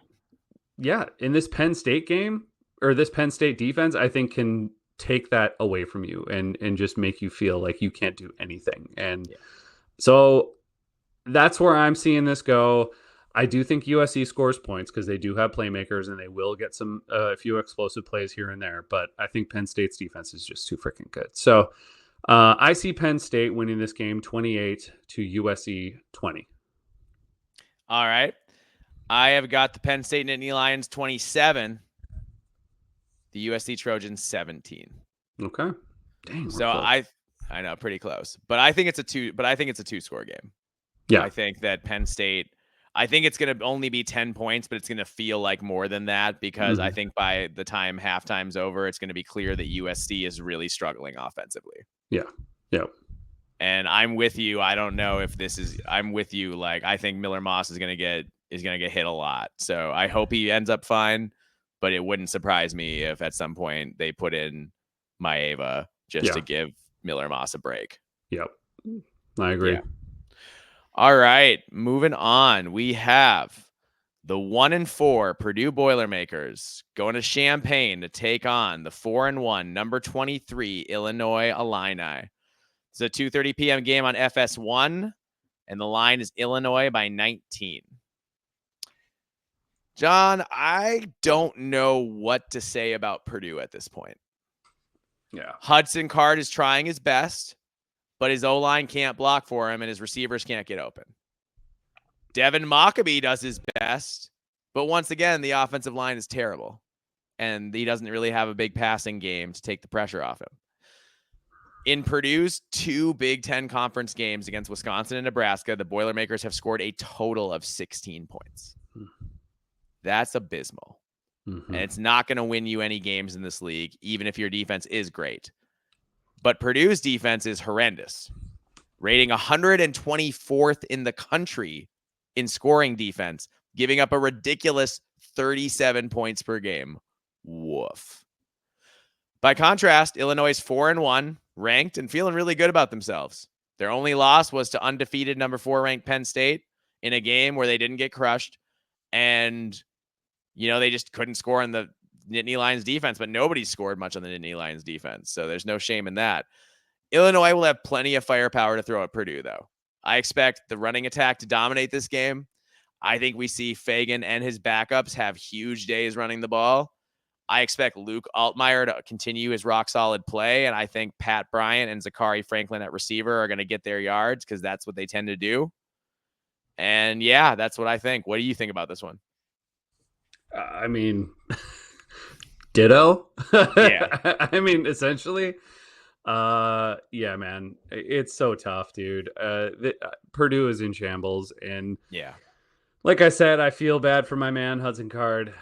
In this Penn State game, or this Penn State defense, I think can take that away from you and just make you feel like you can't do anything. And so that's where I'm seeing this go. I do think USC scores points because they do have playmakers and they will get a few explosive plays here and there. But I think Penn State's defense is just too freaking good. So I see Penn State winning this game 28 to USC 20. All right. I have got the Penn State Nittany Lions 27, the USC Trojans 17. Okay. Dang. So I know, pretty close. But I think it's a 2-score game. Yeah. I think that Penn State, I think it's going to only be 10 points, but it's going to feel like more than that because I think by the time halftime's over, it's going to be clear that USC is really struggling offensively. Yeah. Yeah. And I'm with you. I don't know if I'm with you. Like, I think Miller Moss is going to get hit a lot. So I hope he ends up fine, but it wouldn't surprise me if at some point they put in Maeva just to give Miller Moss a break. Yep. I agree. Yeah. All right, moving on. We have the 1-4 Purdue Boilermakers going to Champaign to take on the 4-1 number 23 Illinois Illini. It's a 2:30 p.m. game on FS1, and the line is Illinois by 19. John, I don't know what to say about Purdue at this point. Yeah. Hudson Card is trying his best, but his O-line can't block for him, and his receivers can't get open. Devin Mockabee does his best, but once again, the offensive line is terrible, and he doesn't really have a big passing game to take the pressure off him. In Purdue's 2 Big Ten Conference games against Wisconsin and Nebraska, the Boilermakers have scored a total of 16 points. That's abysmal. And it's not going to win you any games in this league, even if your defense is great. But Purdue's defense is horrendous, rating 124th in the country in scoring defense, giving up a ridiculous 37 points per game. Woof. By contrast, Illinois is 4-1, ranked and feeling really good about themselves. Their only loss was to undefeated number 4 ranked Penn State, in a game where they didn't get crushed. And, they just couldn't score on the Nittany Lions defense, but nobody scored much on the Nittany Lions defense. So there's no shame in that. Illinois will have plenty of firepower to throw at Purdue, though. I expect the running attack to dominate this game. I think we see Fagan and his backups have huge days running the ball. I expect Luke Altmaier to continue his rock-solid play, and I think Pat Bryant and Zachary Franklin at receiver are going to get their yards because that's what they tend to do. And, yeah, that's what I think. What do you think about this one? I mean, ditto. Yeah. I mean, essentially. Yeah, man, it's so tough, dude. Purdue is in shambles, and yeah, like I said, I feel bad for my man Hudson Card.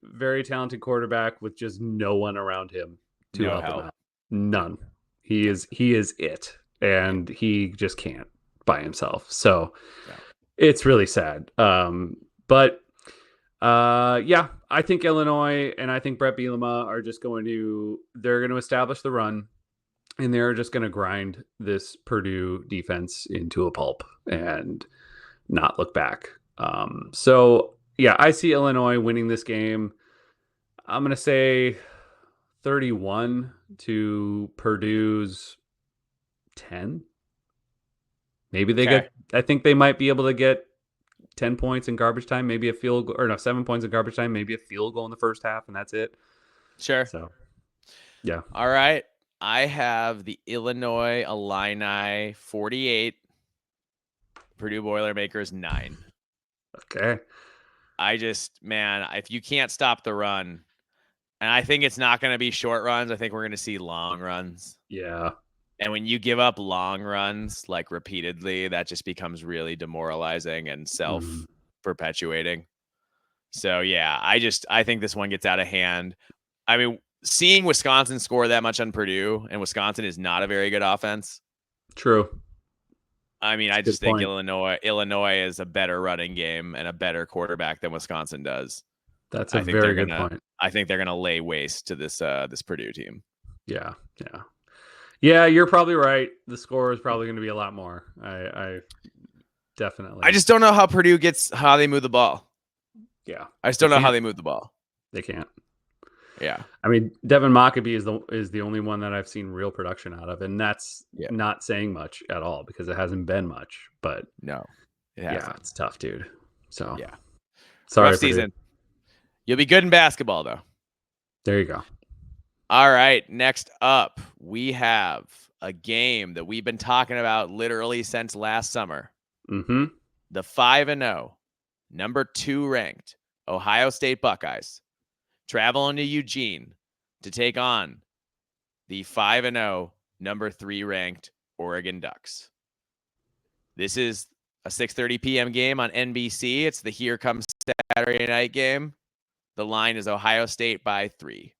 Very talented quarterback with just no one around him to help him out. None. He is it, and he just can't by himself. So it's really sad. But yeah, I think Illinois and I think Brett Bielema are just they're going to establish the run. And they're just going to grind this Purdue defense into a pulp and not look back. So, yeah, I see Illinois winning this game. I'm going to say 31 to Purdue's 10. Maybe I think they might be able to get 10 points in garbage time, maybe a field goal, or no, 7 points in garbage time, maybe a field goal in the first half, and that's it. Sure. So, yeah. All right. I have the Illinois Illini 48, Purdue Boilermakers 9. Okay. If you can't stop the run, and I think it's not going to be short runs, I think we're going to see long runs. Yeah. And when you give up long runs, like repeatedly, that just becomes really demoralizing and self-perpetuating. So, yeah, I think this one gets out of hand. I mean, seeing Wisconsin score that much on Purdue, and Wisconsin is not a very good offense. True. I mean, I just think Illinois is a better running game and a better quarterback than Wisconsin does. That's a very good point. I think they're going to lay waste to this Purdue team. Yeah. Yeah, you're probably right. The score is probably going to be a lot more. I definitely. I just don't know how how they move the ball. Yeah. I just don't know how they move the ball. They can't. Yeah. I mean, Devin Mockabee is the only one that I've seen real production out of, and that's not saying much at all because it hasn't been much. But no, it hasn't. Yeah, it's tough, dude. So yeah, sorry. Rough season. You'll be good in basketball, though. There you go. All right. Next up, we have a game that we've been talking about literally since last summer. Mm-hmm. The 5-0, number 2 ranked Ohio State Buckeyes traveling to Eugene to take on the 5-0, number 3 ranked Oregon Ducks. This is a 6:30 p.m. game on NBC. It's the Here Comes Saturday Night game. The line is Ohio State by 3.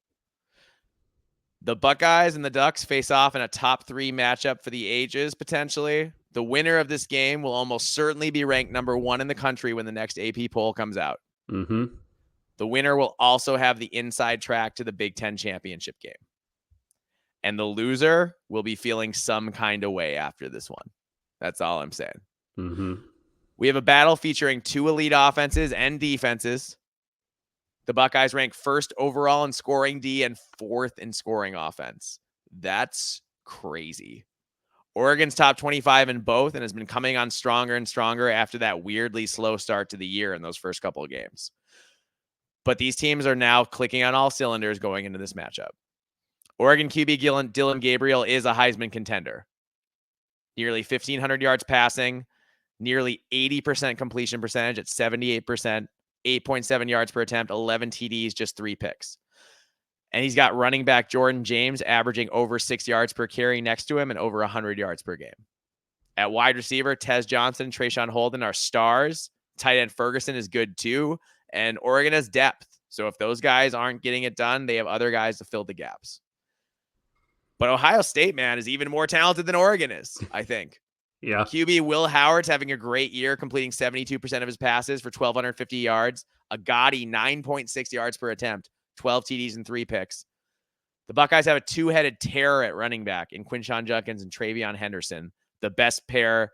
The Buckeyes and the Ducks face off in a top 3 matchup for the ages, potentially. The winner of this game will almost certainly be ranked number 1 in the country when the next AP poll comes out. Mm-hmm. The winner will also have the inside track to the Big Ten championship game. And the loser will be feeling some kind of way after this one. That's all I'm saying. Mm-hmm. We have a battle featuring 2 elite offenses and defenses. The Buckeyes rank 1st overall in scoring D and 4th in scoring offense. That's crazy. Oregon's top 25 in both and has been coming on stronger and stronger after that weirdly slow start to the year in those first couple of games. But these teams are now clicking on all cylinders going into this matchup. Oregon QB Dylan Gabriel is a Heisman contender. Nearly 1,500 yards passing, nearly 80% completion percentage at 78%, 8.7 yards per attempt, 11 TDs, just 3 picks. And he's got running back Jordan James averaging over 6 yards per carry next to him and over 100 yards per game. At wide receiver, Tez Johnson, Trayshawn Holden are stars. Tight end Ferguson is good too. And Oregon has depth. So if those guys aren't getting it done, they have other guys to fill the gaps. But Ohio State, man, is even more talented than Oregon is, I think. Yeah. QB Will Howard's having a great year, completing 72% of his passes for 1,250 yards. A gaudy 9.6 yards per attempt, 12 TDs and 3 picks. The Buckeyes have a 2-headed terror at running back in Quinshon Judkins and Travion Henderson, the best pair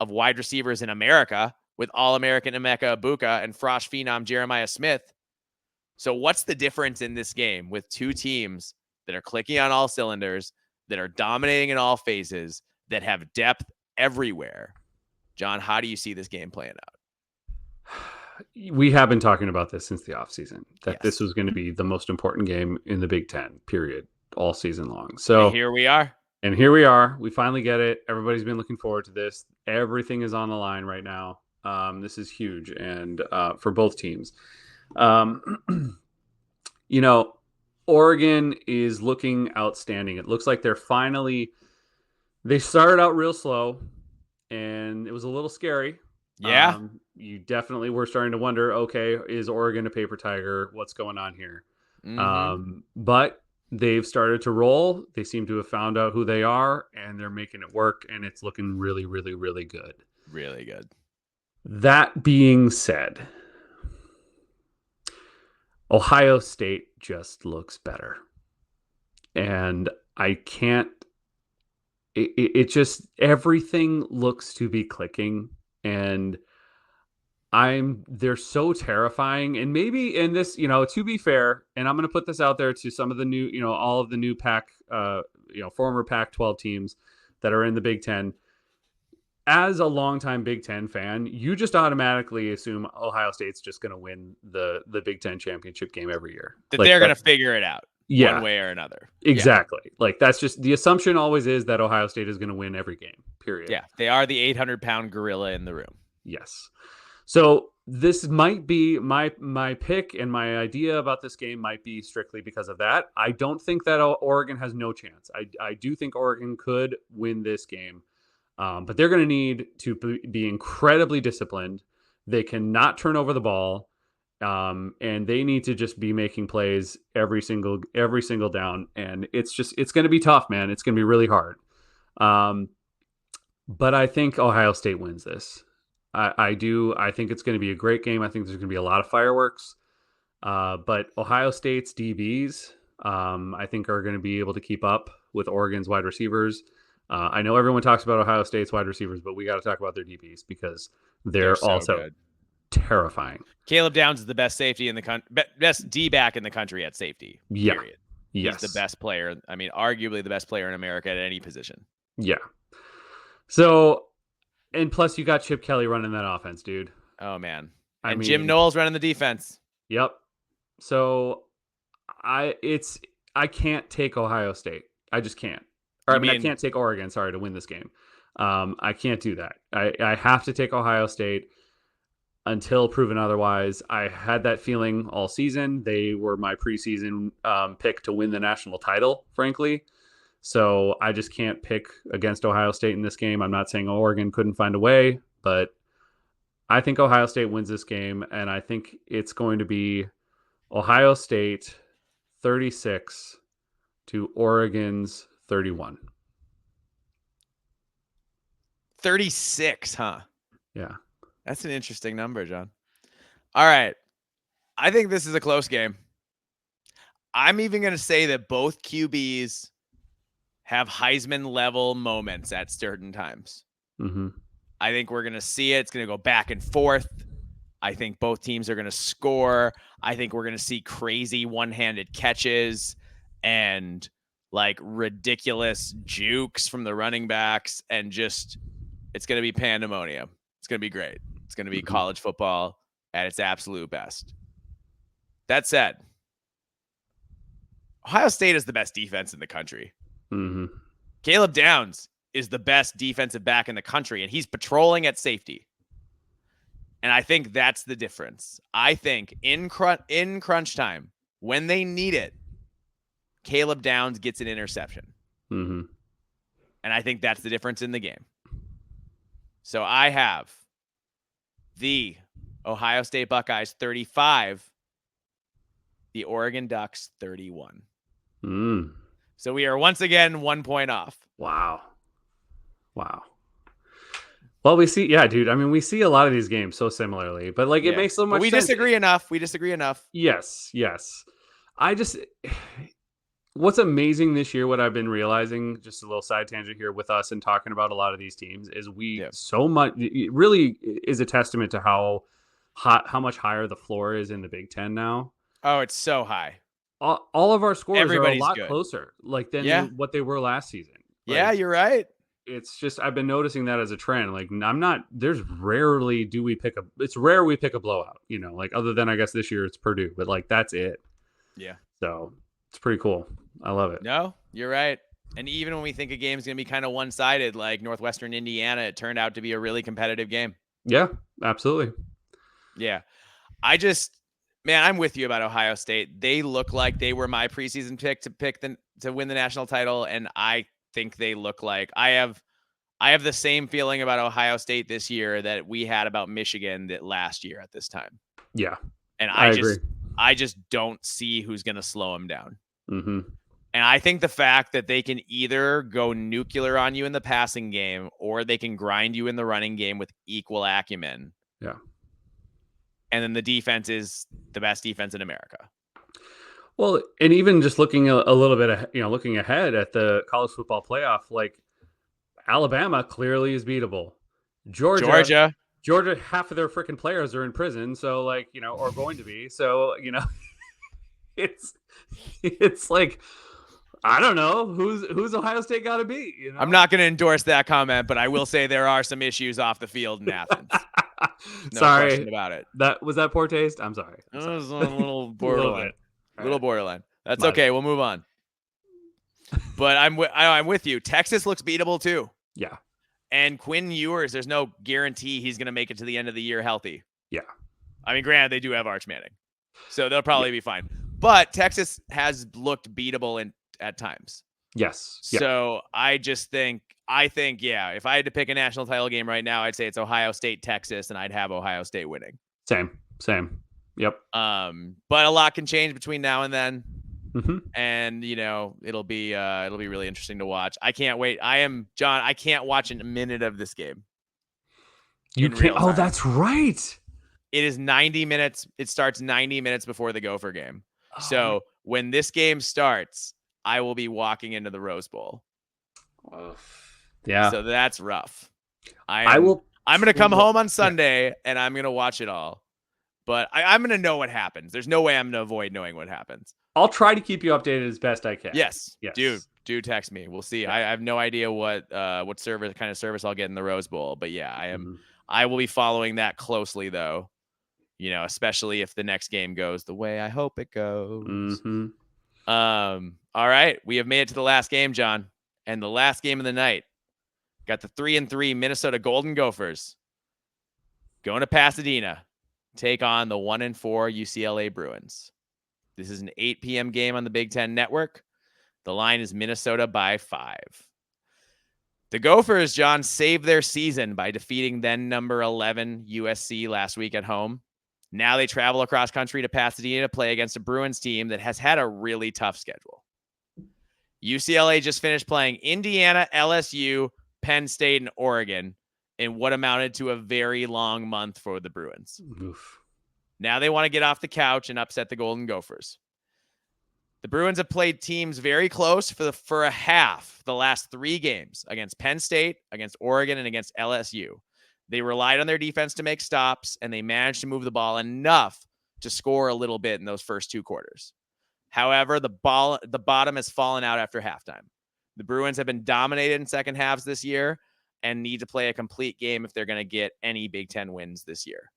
of wide receivers in America with All-American Emeka Egbuka and Frosh phenom Jeremiah Smith. So what's the difference in this game with two teams that are clicking on all cylinders, that are dominating in all phases, that have depth everywhere? John, how do you see this game playing out? We have been talking about this since the offseason, that Yes. This was going to be the most important game in the Big Ten, period, all season long. So and here we are. And here we are. We finally get it. Everybody's been looking forward to this. Everything is on the line right now. This is huge, and for both teams. Oregon is looking outstanding. It looks like they started out real slow, and it was a little scary. Yeah. You definitely were starting to wonder, okay, is Oregon a paper tiger? What's going on here? But they've started to roll. They seem to have found out who they are, and they're making it work, and it's looking really, really, really good. Really good. That being said, Ohio State just looks better. And I can't, it just, everything looks to be clicking, and they're so terrifying. And maybe in this, to be fair, and I'm going to put this out there to some of the new, all of the new former Pac-12 teams that are in the Big Ten. As a longtime Big Ten fan, you just automatically assume Ohio State's just going to win the Big Ten championship game every year. That they're going to figure it out one way or another. Exactly. Yeah. Like, that's just the assumption always is that Ohio State is going to win every game, period. Yeah. They are the 800-pound gorilla in the room. Yes. So this might be my pick, and my idea about this game might be strictly because of that. I don't think that Oregon has no chance. I do think Oregon could win this game. But they're going to need to be incredibly disciplined. They cannot turn over the ball, and they need to just be making plays every single down. And it's going to be tough, man. It's going to be really hard. But I think Ohio State wins this. I do. I think it's going to be a great game. I think there's going to be a lot of fireworks. But Ohio State's DBs, I think, are going to be able to keep up with Oregon's wide receivers. I know everyone talks about Ohio State's wide receivers, but we got to talk about their DBs because they're so also good. Terrifying. Caleb Downs is the best safety in the country, best D-back in the country at safety. Yeah. Period. Yes. He's the best player. I mean, arguably the best player in America at any position. Yeah. So, and plus you got Chip Kelly running that offense, dude. Oh, man. And Jim Knowles running the defense. Yep. So I can't take Ohio State. I just can't. I can't take Oregon, to win this game. I can't do that. I have to take Ohio State until proven otherwise. I had that feeling all season. They were my preseason pick to win the national title, frankly. So I just can't pick against Ohio State in this game. I'm not saying Oregon couldn't find a way, but I think Ohio State wins this game, and I think it's going to be Ohio State 36 to Oregon's 31. 36, huh? Yeah. That's an interesting number, John. All right. I think this is a close game. I'm even going to say that both QBs have Heisman level moments at certain times. Mm-hmm. I think we're going to see it. It's going to go back and forth. I think both teams are going to score. I think we're going to see crazy one-handed catches and like ridiculous jukes from the running backs, and just, it's going to be pandemonium. It's going to be great. It's going to be college football at its absolute best. That said, Ohio State is the best defense in the country. Mm-hmm. Caleb Downs is the best defensive back in the country, and he's patrolling at safety. And I think that's the difference. I think in crunch time, when they need it, Caleb Downs gets an interception. Mm-hmm. And I think that's the difference in the game. So I have the Ohio State Buckeyes 35, the Oregon Ducks 31. So we are once again 1 point off. Wow. Well, we see, yeah, dude. I mean, we see a lot of these games so similarly, but like it makes so much sense. We disagree enough. Yes. I just, What's amazing this year, what I've been realizing, just a little side tangent here with us and talking about a lot of these teams, is Yeah. so much. It really is a testament to how much higher the floor is in the Big Ten now. Oh, it's so high. All of our scores are a Everybody's lot good. closer, like Yeah. what they were last season. Yeah, Like you're right. it's just I've been noticing that as a trend. Like I'm not. There's rarely do we pick a. It's rare we pick a blowout. Like other than I guess this year it's Purdue, but like that's it. Yeah. So it's pretty cool. I love it. No, you're right. And even when we think a game's going to be kind of one-sided, like Northwestern, Indiana, it turned out to be a really competitive game. Yeah, absolutely. Yeah. Man, I'm with you about Ohio State. They look like they were my preseason pick to win the national title, and I think they look like I have the same feeling about Ohio State this year that we had about Michigan that last year at this time. Yeah, And I agree. I just don't see who's going to slow them down. Mm-hmm. And I think the fact that they can either go nuclear on you in the passing game or they can grind you in the running game with equal acumen. Yeah. And then the defense is the best defense in America. Well, and even just looking a little bit, looking ahead at the college football playoff, like Alabama clearly is beatable. Georgia, half of their freaking players are in prison, so or going to be. So it's like I don't know who's Ohio State got to be. I'm not going to endorse that comment, but I will say there are some issues off the field in Athens. No sorry question about it. That was that poor taste. I'm sorry. It was a little borderline. a little borderline. That's okay. We'll move on. But I'm with you. Texas looks beatable too. Yeah. And Quinn Ewers, there's no guarantee he's going to make it to the end of the year healthy. Yeah. I mean, granted, they do have Arch Manning, so they'll probably be fine. But Texas has looked beatable at times. Yes. So I think, if I had to pick a national title game right now, I'd say it's Ohio State, Texas, and I'd have Ohio State winning. Same. Yep. But a lot can change between now and then. Mm-hmm. And it'll be really interesting to watch. I can't wait. John. I can't watch a minute of this game. You can't. Oh, that's right. It is 90 minutes. It starts 90 minutes before the Gopher game. Oh. So when this game starts, I will be walking into the Rose Bowl. Yeah. So that's rough. I'm going to come home on Sunday and I'm going to watch it all. But I'm going to know what happens. There's no way I'm going to avoid knowing what happens. I'll try to keep you updated as best I can. Yes. Do text me. We'll see. Yeah. I have no idea what kind of service I'll get in the Rose Bowl. But yeah, I am. Mm-hmm. I will be following that closely, though. Especially if the next game goes the way I hope it goes. Mm-hmm. All right, we have made it to the last game, John, and the last game of the night. Got the 3-3 Minnesota Golden Gophers going to Pasadena, take on the 1-4 UCLA Bruins. This is an 8 p.m. game on the Big Ten Network. The line is Minnesota by 5. The Gophers, John, saved their season by defeating then number 11 USC last week at home. Now they travel across country to Pasadena to play against a Bruins team that has had a really tough schedule. UCLA just finished playing Indiana, LSU, Penn State, and Oregon in what amounted to a very long month for the Bruins. Oof. Now they want to get off the couch and upset the Golden Gophers. The Bruins have played teams very close for a half the last 3 games against Penn State, against Oregon, and against LSU. They relied on their defense to make stops, and they managed to move the ball enough to score a little bit in those first 2 quarters. However, the bottom has fallen out after halftime. The Bruins have been dominated in second halves this year and need to play a complete game if they're going to get any Big Ten wins this year.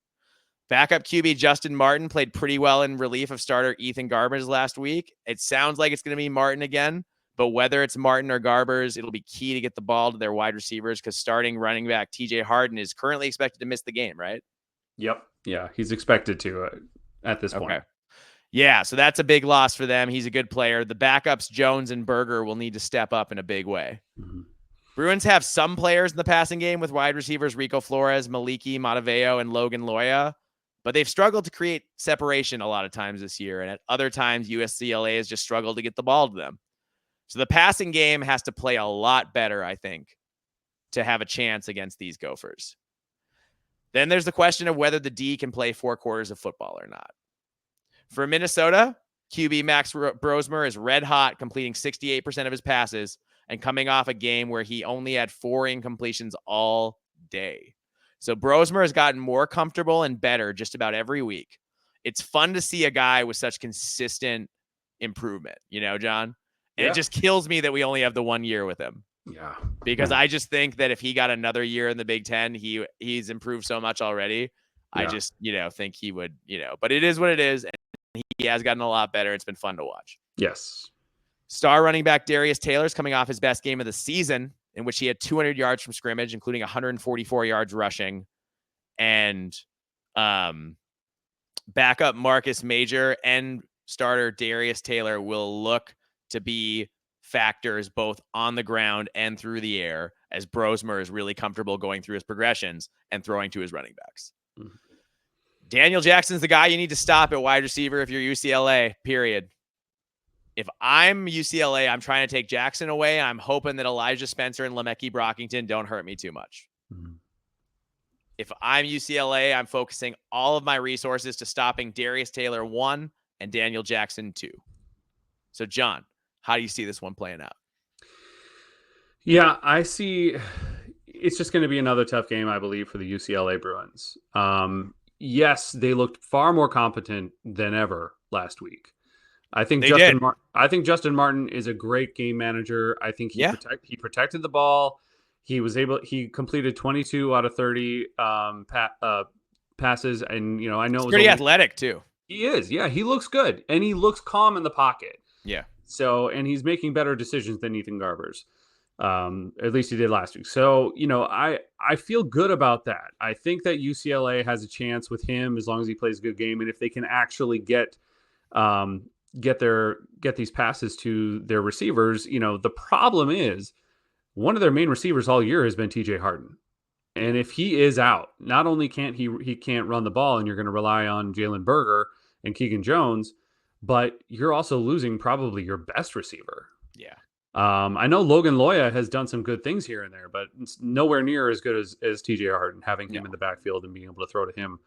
Backup QB Justin Martin played pretty well in relief of starter Ethan Garbers last week. It sounds like it's going to be Martin again, but whether it's Martin or Garbers, it'll be key to get the ball to their wide receivers because starting running back TJ Harden is currently expected to miss the game, right? Yep. Yeah, he's expected to at this point. Okay. Yeah, so that's a big loss for them. He's a good player. The backups, Jones and Berger, will need to step up in a big way. Mm-hmm. Bruins have some players in the passing game with wide receivers Rico Flores, Maliki Mataveo, and Logan Loya, but they've struggled to create separation a lot of times this year, and at other times, UCLA has just struggled to get the ball to them. So the passing game has to play a lot better, I think, to have a chance against these Gophers. Then there's the question of whether the D can play 4 quarters of football or not. For Minnesota, QB Max Brosmer is red hot, completing 68% of his passes and coming off a game where he only had 4 incompletions all day. So Brosmer has gotten more comfortable and better just about every week. It's fun to see a guy with such consistent improvement, John? And it just kills me that we only have the 1 year with him. Yeah. Because I just think that if he got another year in the Big Ten, he's improved so much already. Yeah. I just, think he would, but it is what it is. And he has gotten a lot better. It's been fun to watch. Yes. Star running back Darius Taylor's coming off his best game of the season, in which he had 200 yards from scrimmage, including 144 yards rushing. And backup Marcus Major and starter Darius Taylor will look to be factors both on the ground and through the air, as Brosmer is really comfortable going through his progressions and throwing to his running backs. Mm-hmm. Daniel Jackson's the guy you need to stop at wide receiver if you're UCLA, period. If I'm UCLA, I'm trying to take Jackson away. I'm hoping that Elijah Spencer and Lemeki Brockington don't hurt me too much. Mm-hmm. If I'm UCLA, I'm focusing all of my resources to stopping Darius Taylor 1 and Daniel Jackson 2. So, John, how do you see this one playing out? Yeah, I see it's just going to be another tough game, I believe, for the UCLA Bruins. Yes, they looked far more competent than ever last week. I think Justin Martin is a great game manager. I think he protected the ball. He completed 22 out of 30 passes, and I know he's pretty athletic too. He is. Yeah, he looks good, and he looks calm in the pocket. Yeah. So, and he's making better decisions than Ethan Garbers. At least he did last week. So, I feel good about that. I think that UCLA has a chance with him as long as he plays a good game. And if they can actually get these passes to their receivers, the problem is one of their main receivers all year has been TJ Harden. And if he is out, not only can't he can't run the ball, and you're going to rely on Jalen Berger and Keegan Jones, but you're also losing probably your best receiver. Yeah. I know Logan Loya has done some good things here and there, but it's nowhere near as good as TJ Harden, having him in the backfield and being able to throw to him.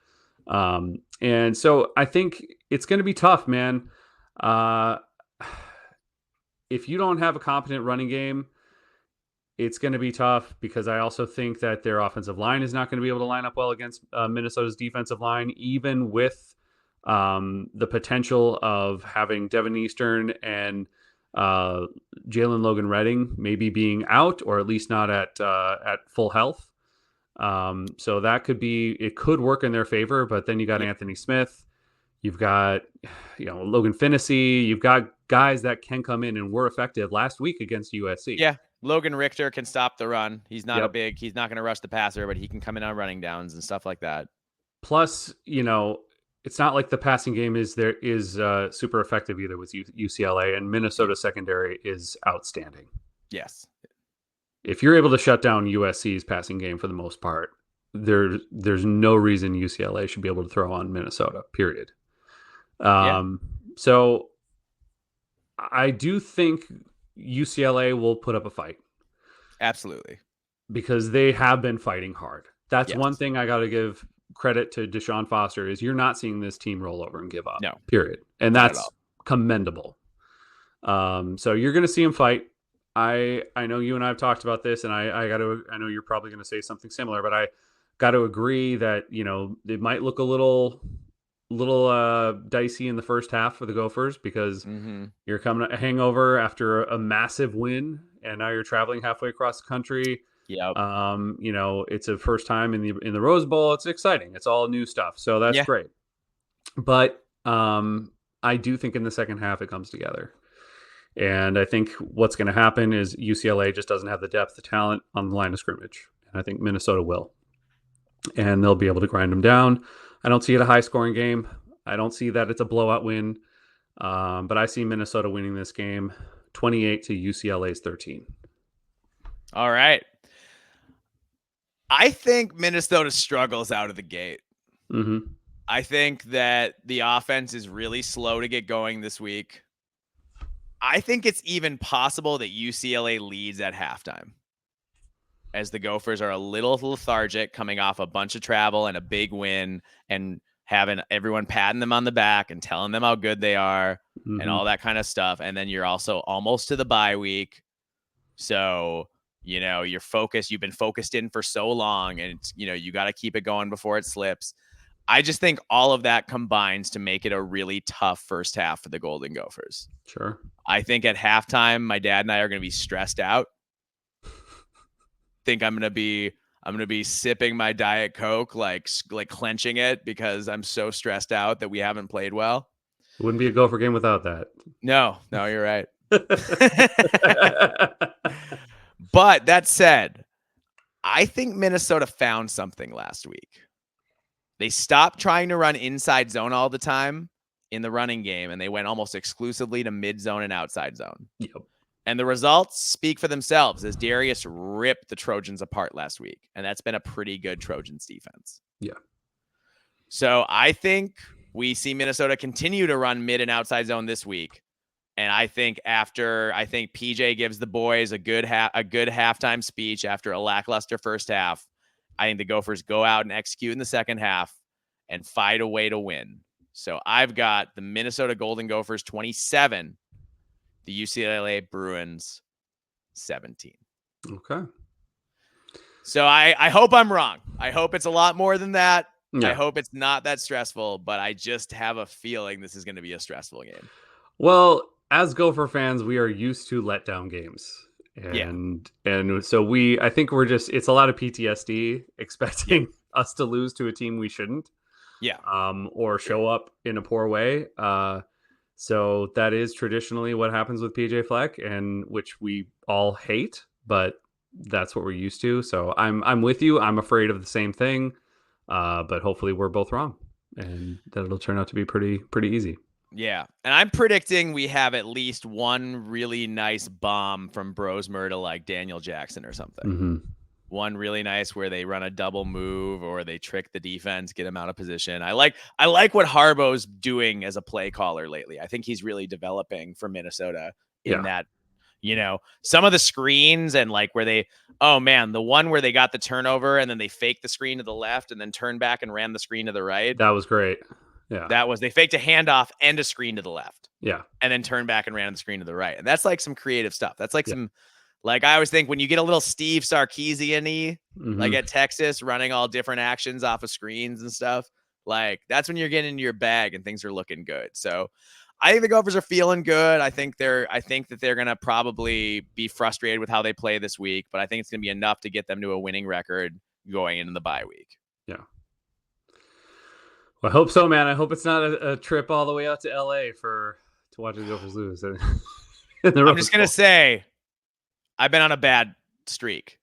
And so I think it's going to be tough, man. If you don't have a competent running game, it's going to be tough, because I also think that their offensive line is not going to be able to line up well against Minnesota's defensive line, even with the potential of having Devin Eastern and Jalen Logan Redding maybe being out, or at least not at full health. So that it could work in their favor, but then you got Anthony Smith, you've got, Logan Finnessy, you've got guys that can come in and were effective last week against USC. Yeah. Logan Richter can stop the run. He's not he's not going to rush the passer, but he can come in on running downs and stuff like that. Plus, it's not like the passing game is super effective either with UCLA, and Minnesota's secondary is outstanding. Yes. If you're able to shut down USC's passing game for the most part, there's no reason UCLA should be able to throw on Minnesota, period. So I do think UCLA will put up a fight. Absolutely. Because they have been fighting hard. That's one thing I got to give credit to Deshaun Foster, is you're not seeing this team roll over and give up. No. Period. And that's commendable. So you're going to see him fight. I know you and I have talked about this, and I know you're probably going to say something similar, but I got to agree that, it might look a little dicey in the first half for the Gophers, because you're coming a hangover after a massive win, and now you're traveling halfway across the country. Yeah. It's a first time in the Rose Bowl. It's exciting. It's all new stuff. So that's great. But I do think in the second half it comes together. And I think what's going to happen is UCLA just doesn't have the depth of talent on the line of scrimmage. And I think Minnesota will. And they'll be able to grind them down. I don't see it a high-scoring game. I don't see that it's a blowout win. But I see Minnesota winning this game 28 to UCLA's 13. All right. I think Minnesota struggles out of the gate. Mm-hmm. I think that the offense is really slow to get going this week. I think it's even possible that UCLA leads at halftime, as the Gophers are a little lethargic, coming off a bunch of travel and a big win, and having everyone patting them on the back and telling them how good they are. and all that kind of stuff. And then you're also almost to the bye week. So, you're focused. You've been focused in for so long, and it's, you got to keep it going before it slips. I just think all of that combines to make it a really tough first half for the Golden Gophers. Sure. I think at halftime, my dad and I are going to be stressed out. Think I'm going to be sipping my Diet Coke, like clenching it because I'm so stressed out that we haven't played well. It wouldn't be a Gopher game without that. No, you're right. But that said, I think Minnesota found something last week. They stopped trying to run inside zone all the time in the running game, and they went almost exclusively to mid zone and outside zone. Yep. And the results speak for themselves as Darius ripped the Trojans apart last week. And that's been a pretty good Trojans defense. Yeah. So I think we see Minnesota continue to run mid and outside zone this week. And I think PJ gives the boys a good halftime speech after a lackluster first half, I think the Gophers go out and execute in the second half and fight a way to win. So I've got the Minnesota Golden Gophers 27, the UCLA Bruins 17. Okay. So I hope I'm wrong. I hope it's a lot more than that. Yeah. I hope it's not that stressful, but I just have a feeling this is going to be a stressful game. Well, as Gopher fans, we are used to letdown games. And so I think it's a lot of PTSD expecting us to lose to a team we shouldn't. Yeah. Or show up in a poor way. So that is traditionally what happens with PJ Fleck, and which we all hate, but that's what we're used to. So I'm with you. I'm afraid of the same thing. But hopefully we're both wrong, and that it'll turn out to be pretty easy. Yeah. And I'm predicting we have at least one really nice bomb from Brosmer to like Daniel Jackson or something. Mm-hmm. One really nice where they run a double move or they trick the defense, get him out of position. I like what Harbaugh's doing as a play caller lately. I think he's really developing for Minnesota in that, some of the screens and like where the one where they got the turnover and then they faked the screen to the left and then turned back and ran the screen to the right. That was great. Yeah. They faked a handoff and a screen to the left. Yeah. And then turned back and ran the screen to the right. And that's like some creative stuff. That's like some, like I always think when you get a little Steve Sarkisian-y, like at Texas, running all different actions off of screens and stuff, like that's when you're getting into your bag and things are looking good. So I think the Gophers are feeling good. I think that they're going to probably be frustrated with how they play this week, but I think it's going to be enough to get them to a winning record going into the bye week. Yeah. Well, I hope so, man. I hope it's not a trip all the way out to LA to watch the Gophers lose. I'm just going to say, I've been on a bad streak.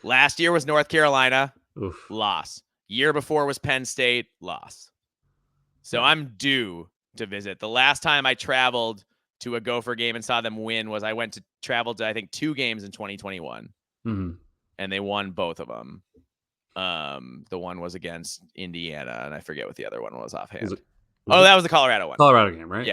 Last year was North Carolina, loss. Year before was Penn State, loss. So I'm due to visit. The last time I traveled to a Gopher game and saw them win was I traveled to, I think, 2 games in 2021. Mm-hmm. And they won both of them. The one was against Indiana, and I forget what the other one was offhand. That was the Colorado one. Colorado game, right?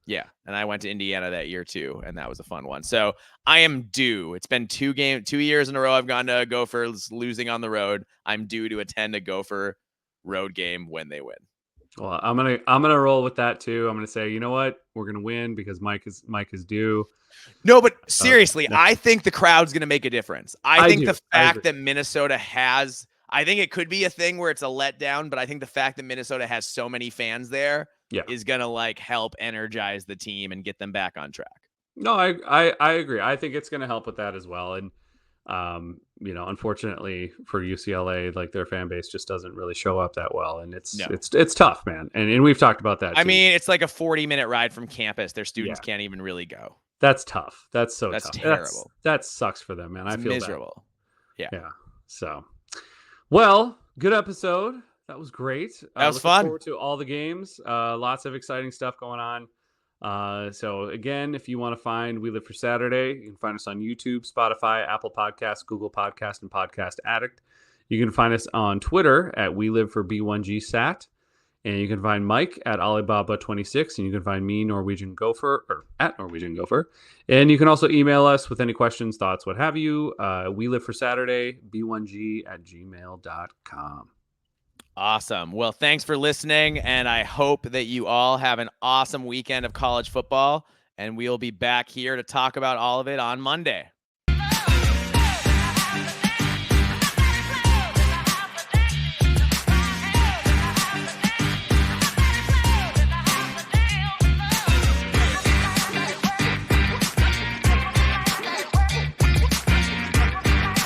Yeah. And I went to Indiana that year too, and that was a fun one. So I am due. It's been 2 years in a row I've gone to Gophers losing on the road. I'm due to attend a Gopher road game when they win. Well, I'm gonna roll with that too. I'm gonna say, you know what, we're gonna win because Mike is due. No, but seriously, I think the crowd's gonna make a difference. I think the fact that Minnesota has, I think it could be a thing where it's a letdown, but I think the fact that Minnesota has so many fans there is gonna like help energize the team and get them back on track. No, I agree. I think it's gonna help with that as well. And unfortunately for UCLA, like their fan base just doesn't really show up that well, and it's tough, man. And we've talked about that. I mean, it's like a 40-minute ride from campus. Their students can't even really go. That's tough. That's tough. Terrible. That sucks for them, man. I feel miserable. Bad. Yeah. So, well, good episode. That was great. That was fun. Forward to all the games. Lots of exciting stuff going on. So again, if you want to find We Live for Saturday, you can find us on YouTube, Spotify, Apple Podcasts, Google Podcasts, and Podcast Addict. You can find us on Twitter at We Live for B1GSat. And you can find Mike at Alibaba26, and you can find me, Norwegian Gopher, or at Norwegian Gopher. And you can also email us with any questions, thoughts, what have you. We Live for Saturday, B1G@gmail.com. Awesome. Well, thanks for listening, and I hope that you all have an awesome weekend of college football, and we'll be back here to talk about all of it on Monday.